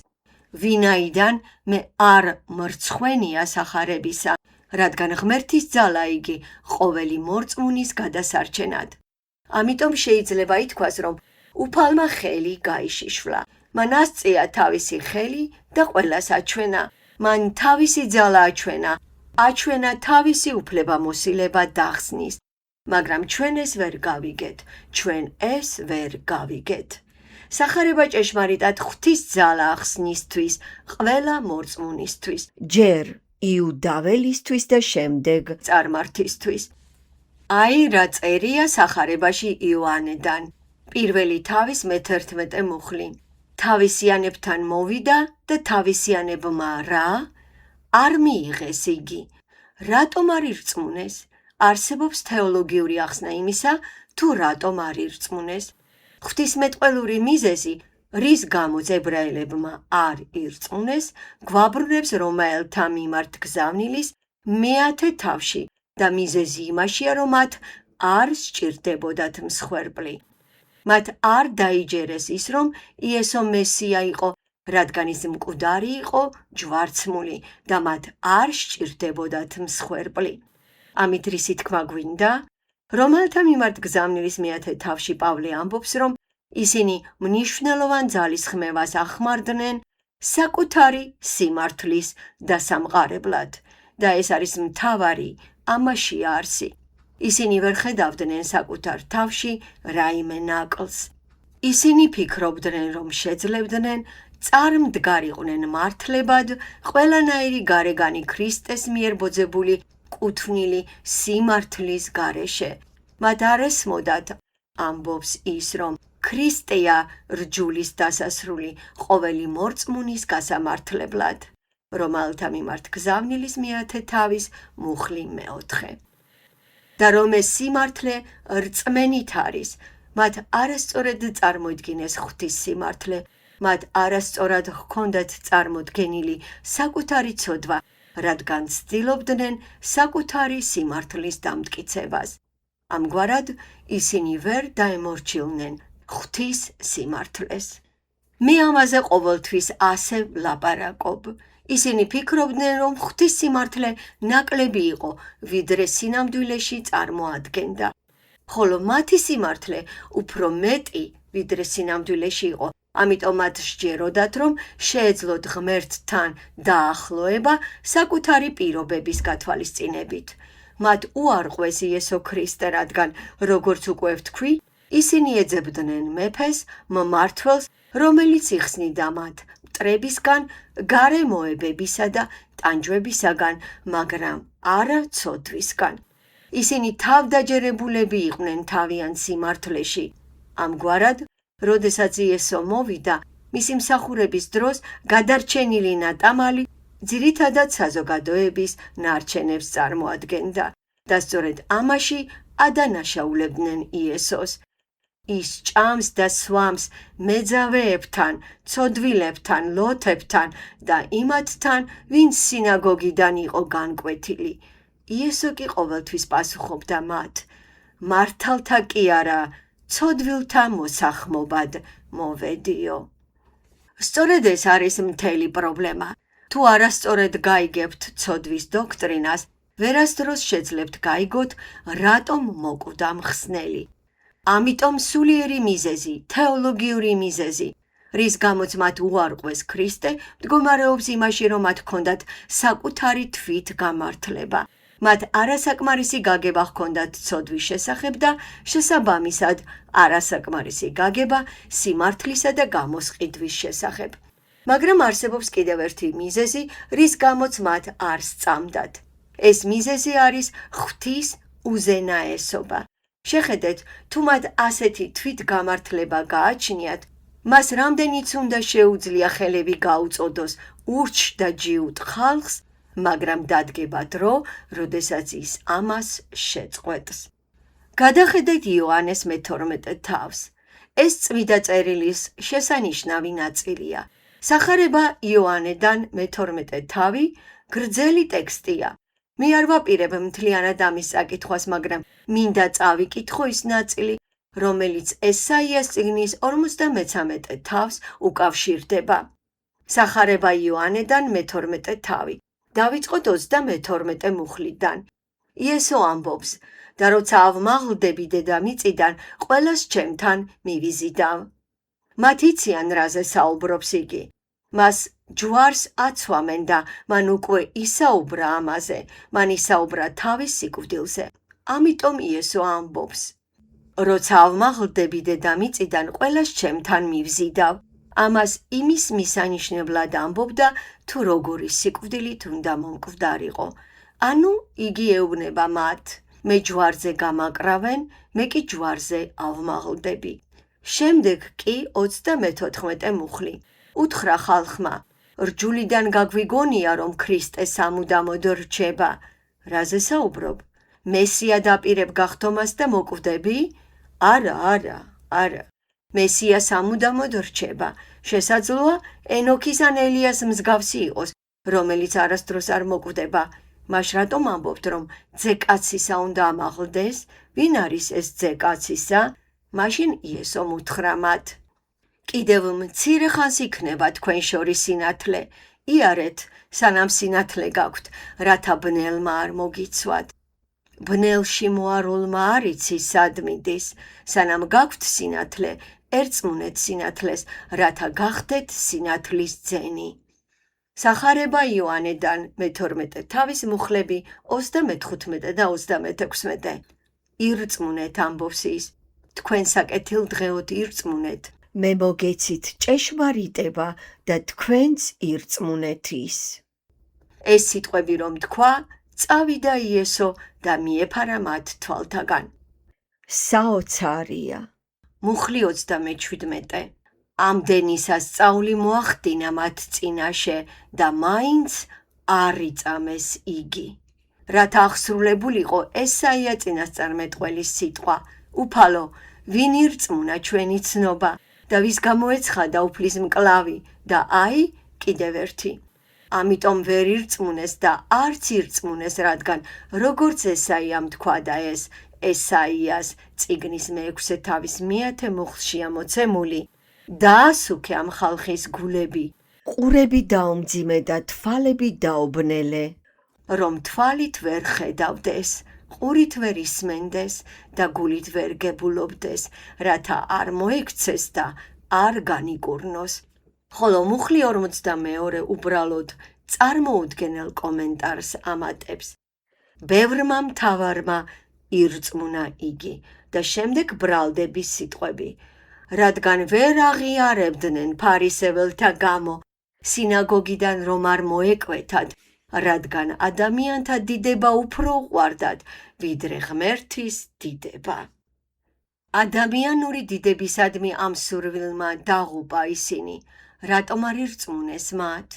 ვინაიდან მე არ მრცხვენია სახარებისა, რადგან ღმერთის ძალა იგი ყოველი მორწმუნის გადასარჩენად. ამიტომ შეიძლება ითქვას, რომ უფალმა ხელი გაიშიშვლა. მან ასწია თავისი ხელი და ყველას აჩვენა. მან თავისი ძალა აჩვენა თავისი უფლებამოსილება დახსნის. მაგრამ ჩვენ ეს ვერ გავიგეთ. სახარება ჭეშმარიტად ღვთის ძალა ახსნისთვის ყველა მორწმუნისთვის, ჯერ იუდაველისთვის და შემდეგ წარმართისთვის. აი რა წერია სახარებაში იოანედან, პირველი თავის მე-11 მუხლი. თავისიანებთან მოვიდა და თავისიანებმა რა? არ მიიღეს იგი. რატომ არ ირწმუნეს? არსებობს თეოლოგიური ახსნა იმისა, თუ რატომ არ ირწმუნეს. ღვთისმეტყველური მიზეზი, რის გამოც ებრაელებმა არ ირწმუნეს, გვაბრუნებს რომაელთა მიმართ გზავნილის მე-10 თავში და მიზეზი იმაშია, რომ მათ არ სჭირდებოდათ მსხვერპლი. მათ არ დაიჯერეს ის, რომ იესო მესია იყო, რადგან ის მკვდარი იყო, ჯვარცმული და მათ არ სჭირდებოდათ მსხვერპლი. ამით რისი თქმა გვინდა? რომაელთა მიმართ გზავნილის მე-10 თავში პავლე ამბობს, რომ ისინი მნიშვნელოვან ძალისხმევას ახმარდნენ საკუთარი სიმართლის დასამყარებლად და ეს არის მთავარი ამაშია არსი. ისინი ვერ ხედავდნენ საკუთარ თავში რაიმე ნაკლს. ისინი ფიქრობდნენ, რომ შეძლებდნენ წარმდგარიყვნენ მართლებად ყველანაირი გარეგანი ქრისტეს მიერ ბოძებული კუთვნილი სიმართლის გარეშე. მათ არ ესმოდათ, ამბობს ის, რომ ქრისტეა რჯულის დასასრული ყოველი მორწმუნის გასამართლებლად. რომაელთა მიმართ გზავნილის მე-10 თავის მუხლი მე-4. და რომ ეს სიმართლე რწმენით არის, მათ არასწორად წარმოიდგინეს ღვთის სიმართლე, მათ არასწორად ჰქონდათ წარმოდგენილი საკუთარი ცოდვა, რადგან ცდილობდნენ საკუთარი სიმართლის დამტკიცებას. ამგვარად ისინი ვერ დაემორჩილნენ ღვთის სიმართლეს. მე ამაზე ყოველთვის ასე ვლაპარაკობ. ისინი ფიქრობდნენ, რომ ღვთის სიმართლე ნაკლები იყო, ვიდრე სინამდვილეში წარმოადგენდა. ხოლო მათი სიმართლე უფრო მეტი, ვიდრე სინამდვილეში იყო. ამიტომ მათ სჯეროდათ, რომ შეეძლოთ ღმერთთან დაახლოება საკუთარი პირობების გათვალისწინებით. მათ უარყვეს იესო ქრისტე, რადგან, როგორც უკვე ვთქვი, ისინი ეძებდნენ მეფეს, მმართველს, რომელიც იხსნიდა მათ მტრებისგან, გარემოებებისა და ტანჯვებისაგან, მაგრამ არა ცოდვისგან. ისინი თავდაჯერებულები იყვნენ თავიანთ სიმართლეში. ამგვარად, როდესაც იესო მოვიდა, მისი მსახურების დროს გადარჩენილი ნატამალი ძირითადად საზოგადოების ნარჩენებს წარმოადგენდა და სწორედ ამაში ადანაშაულებდნენ იესოს. ის ჭამს და სვამს მეძავეებთან, ცოდვილებთან, ლოთებთან და იმათთან, ვინც სინაგოგიდან იყო განკვეთილი. იესო კი ყოველთვის პასუხობდა მათ, მართალთა კი არა, ცოდვილთა მოსახმობად მოვედიო. სწორედ ეს არის მთელი პრობლემა. თუ არასწორად გაიგებთ ცოდვის დოქტრინას, ვერასდროს შეძლებთ გაიგოთ, რატომ მოკვდა მხსნელი. ამიტომ სულიერი მიზეზი, თეოლოგიური მიზეზი, რის გამოც მათ უარყვეს ქრისტე, მდგომარეობს იმაში, რომ მათ ჰქონდათ საკუთარი თვით გამართლება. მათ არასაკმარისი გაგება ჰქონდათ ცოდვის შესახებ და შესაბამისად არასაკმარისი გაგება სიმართლისა და გამოსყიდვის შესახებ. მაგრამ არსებობს კიდევ ერთი მიზეზი, რის გამოც მათ არ სწამდათ. ეს მიზეზი არის ღვთის უზენაესობა. შეხედეთ, თუ მათ ასეთი თვითგამართლება გააჩნიათ, მას რამდენიც უნდა შეუძლია ხელები გაუწოდოს ურჩ და ჯიუტ ხალხს, მაგრამ დადგება დრო, როდესაც ის ამას შეწყვეტს. გადახედეთ იოანეს მე-12 თავს. ეს წმიდა წერილის შესანიშნავი ნაწილია. სახარება იოანედან მე-12 თავი გრძელი ტექსტია. მე არ ვაპირებ მთლიანად ამის წაკითხვას, მაგრამ მინდა წავიკითხო ის ნაწილი, რომელიც ესაიას წიგნის 53 თავს უკავშირდება. სახარება იოანედან მე-12 თავი. დავიწყოთ 32 მუხლიდან. იესო ამბობს, და როცა ავმაღლდები დედამიწიდან, ყველას ჩემთან მივიზიდავ. მათ იციან, რაზე საუბრობს იგი. მას ჯვარს აცვამენ და მან უკვე ისაუბრა ამაზე, მან ისაუბრა თავის სიკვდილზე. ამიტომ იესო ამბობს, როცა ავმაღლდები დედამიწიდან, ყველას ჩემთან მივზიდავ. ამას იმის მისანიშნებლად ამბობდა, თუ როგორი სიკვდილით უნდა მომკვდარიყო. ანუ იგი ეუბნება მათ, მე ჯვარზე გამაკრავენ, მე კი ჯვარზე ავმაღლდები. შემდეგ კი 34 მუხლი. უთხრა ხალხმა, რჯულიდან გაგვიგონია, რომ ქრისტე სამუდამოდ რჩება. რაზე საუბრობ? მესია დაპირებ გახდომას და მოკვდები? არა. მესია სამუდამოდ რჩება. შესაძლოა ენოქის ან ელიას მსგავსი იყოს, რომელიც არასდროს არ მოკვდება. მაშ რატომ ამბობთ, რომ ძეკაცისა უნდა ამაღლდეს? ვინ არის ეს ძეკაცისა? მაშინ იესომ უთხრა მათ, კიდევ მცირე ხანს იქნება თქვენ შორის სინათლე. იარეთ, სანამ სინათლე გაქვთ, რათა ბნელმა არ მოგიცვათ. ბნელში მოარულმა არ იცის სად მიდის. სანამ გაქვთ სინათლე, ერწმუნეთ სინათლეს, რათა გახდეთ სინათლის ძენი. სახარება იოანედან მე-12 თავის მუხლები 35 და 36. ირწმუნეთ, ამბობს ის, თქვენ საკეთილდღეოდ ირწმუნეთ. მე მოგეცით ჭეშმარიტება და თქვენც ირწმუნეთ ის. ეს სიტყვები რომ თქვა, წავიდა იესო და მიეფარა მათ თვალთაგან. საოცარია. მუხლი 37. ამდენისა სწავლი მოახდინა მათ წინაშე და მაინც არ იწამეს იგი. რათა აღსრულებულიყო ესაია წინასწარმეტყველის სიტყვა, უფალო, ვინ ირწმუნა ჩვენი ცნობა და ვის გამოეცხადა უფლის მკლავი და აი კიდევ ერთი. ამიტომ ვერ ირწმუნეს და არც ირწმუნეს, რადგან როგორც ესაიამ თქვა და ეს ესაიას წიგნის მე-6 თავის მე-10 მუხლშია მოცემული, დაასუქე ამ ხალხის გულები, ყურები დაუმძიმე და თვალები დაობნელე, რომ თვალით ვერ ხედავდეს, ყურით ვერ ისმენდეს და გულით ვერ გებულობდეს, რათა არ მოექცეს და არ განიკურნოს. ხოლო მუხლი 42 უბრალოდ წარმოუდგენელ კომენტარს ამატებს. ბევრმა მთავარმა ირწმუნა იგი და შემდეგ ბრალდების სიტყვები, რადგან ვერ აღიარებდნენ ფარისეველთა გამო, სინაგოგიდან რომ არ მოეკვეთათ, რადგან ადამიანთა დიდება უფრო უყვარდათ, ვიდრე ღმერთის დიდება. ადამიანური დიდებისადმი ამ სურვილმა დაღუპა ისინი, რატომ არ ირწმუნეს მათ?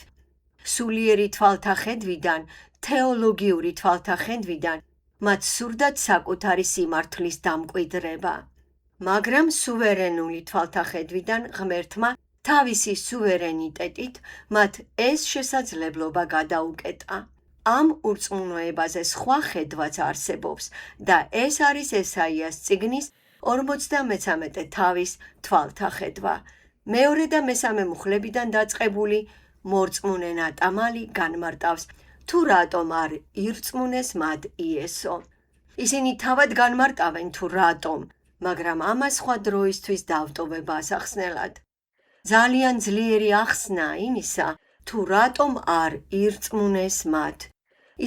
სულიერი თვალთახედვიდან, თეოლოგიური თვალთახედვიდან მათ სურდათ საკუთარი სიმართლის დამკვიდრება. მაგრამ სუვერენული თვალთახედვიდან ღმერთმა თავისი სუვერენიტეტით მათ ეს შესაძლებლობა გადაუკეტა. ამ ურწმუნოებაზე სხვა ხედვაც არსებობს და ეს არის ესაიას წიგნის 53 თავის თვალთახედვა. მეორე და მესამე მუხლებიდან დაწყებული მორწმუნე ნატამალი განმარტავს, თუ რატომ არ ირწმუნეს მათ იესო. ისინი თავად განმარტავენ თუ რატომ, მაგრამ ამას სხვა დროისთვის დავტოვება ასახსნელად. ძალიან ძლიერი ახსნა იმისა, თუ რატომ არ ირწმუნეს მათ.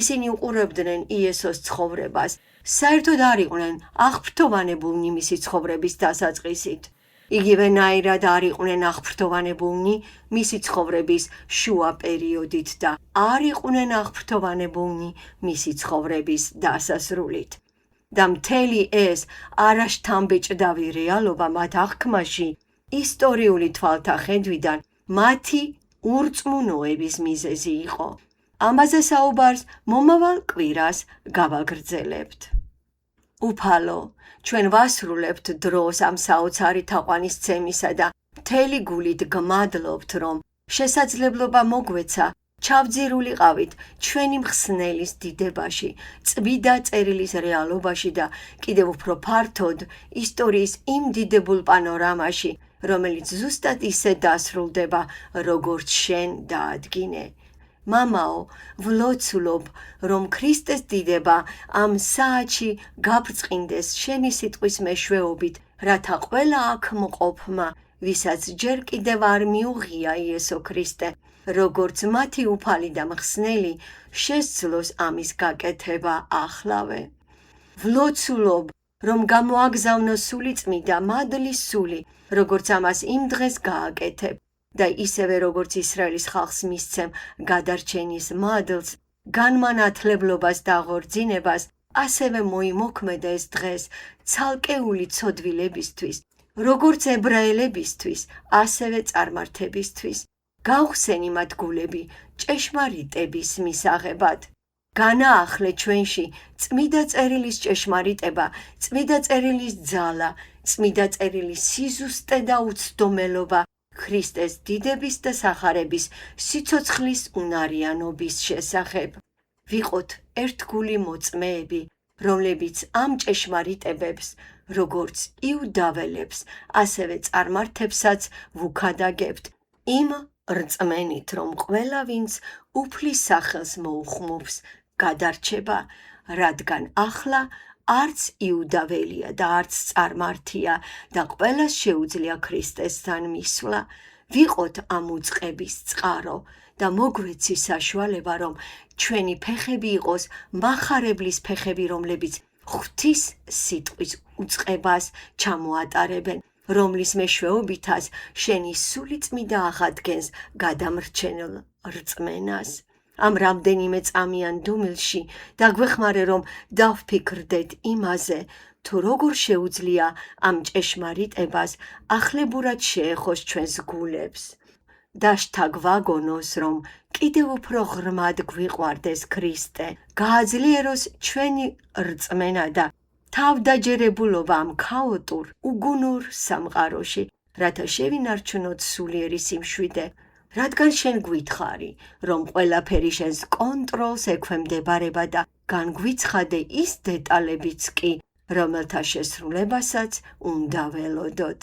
ისინი უყურებდნენ იესოს ცხოვრებას, საერთოდ არ იყვნენ აღფრთოვანებულნი მისი ცხოვრების დასაწყისით. იგივენაირად არ იყვნენ აღფრთოვანებულნი მისი ცხოვრების შუა პერიოდით და არ იყვნენ აღფრთოვანებულნი მისი ცხოვრების დასასრულით. და მთელი ეს არაშთამბეჭდავი რეალობა მათ აღქმაში ისტორიული თვალთა ხედვიდან მათი ურწმუნოების მიზეზი იყო. ამაზე საუბარს მომავალ კვირას გავაგრძელებთ. უფალო, ჩვენ ვასრულებთ დროს ამ საოცარი თაყვანისცემისა და მთელი გულით გმადლობთ, რომ შესაძლებლობა მოგვეცა ჩავძირულიყავით ჩვენი მხსნელის დიდებაში, წმიდა წერილის რეალობაში და კიდევ უფრო ფართოდ ისტორიის იმ დიდებულ პანორამაში, რომელიც ზუსტად ისე დასრულდება, როგორც შენ დაადგინე. მამაო, ვლოცულობ, რომ ქრისტეს დიდება ამ საათში გაბრწყინდეს შენი სიტყვის მეშვეობით, რათა ყველა აქ მყოფმა, ვისაც ჯერ კიდევ არ მიუღია იესო ქრისტე, როგორც მათი უფალი და მხსნელი, შესძლოს ამის გაკეთება ახლავე. ვლოცულობ, რომ გამოაგზავნო სულიწმიდა მადლის სული, როგორც ამას იმ დღეს გააკეთებ და ისევე როგორც ისრაელის ხალხს მისცემ გადარჩენის მადლს, განმანათლებლობას და აღორძინებას, ასევე მოიმოქმედა ეს დღეს ცალკეული ცოდვილებისთვის, როგორც ებრაელებისთვის, ასევე წარმართებისთვის. გავხსენი მათ გულები ჭეშმარიტების მისაღებად. განაახლე ჩვენში წმიდა წერილის ჭეშმარიტება, წმიდა წერილის ძალა, წმიდა წერილის სიზუსტე და უცდომელობა, ქრისტეს დიდების და სახარების სიცოცხლის უნარიანობის შესახებ. ვიყოთ ერთგული მოწმეები, რომლებიც ამ ჭეშმარიტებებს, როგორც იუდაველებს, ასევე წარმართებსაც ვუქადაგებთ, იმ რწმენით, რომ ყველა ვინც უფლის სახელს მოუხმობს, გადარჩება, რადგან ახლა არც იუდაველია და არც წარმართია და ყველას შეუძლია ქრისტესთან მისვლა. ვიყოთ ამ უწყების წყარო და მოგვეცი საშუალება, რომ ჩვენი ფეხები იყოს მახარებლის ფეხები, რომლებიც ღვთის სიტყვის უწყებას ჩამოატარებენ, რომლის მეშვეობითაც შენი სული წმიდა აღადგენს გადამრჩენელ რწმენას. ამ რამდენიმე წამიან დუმილში დაგვეხმარე, რომ დავფიქრდეთ იმაზე, თუ როგორ შეუძლია ამ ჭეშმარიტებას ახლებურად შეეხოს ჩვენს გულებს. და შთაგვაგონოს, რომ კიდევ უფრო ღრმად გვიყვარდეს ქრისტე, გააძლიეროს ჩვენი რწმენა და თავდაჯერებულობა ამ ქაოტურ, უგუნურ სამყაროში, რათა შევინარჩუნოთ სულიერი სიმშვიდე, რადგან შენ გვითխარი, რომ ყველაფერი შენს კონტროლს ექვემდებარება და განგვიცხადე ის დეტალებიც კი, რომელთა შესრულებასაც უნდა ველოდოთ.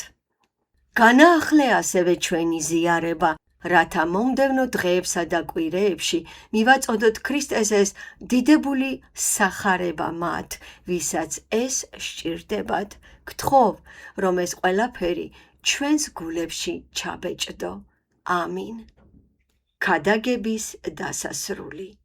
განაახლე ასევე ჩვენი ზიარება, რათა მომდევნო დღეებსა და კვირეებში მივაწოდოთ ქრისტეს ეს დიდებული სახარება მათ, ვისაც ეს სჭირდებათ. გთხოვ, რომ ეს ყველაფერი ჩვენს გულებში ჩაბეჭდო. ამინ. ქადაგების დასასრული.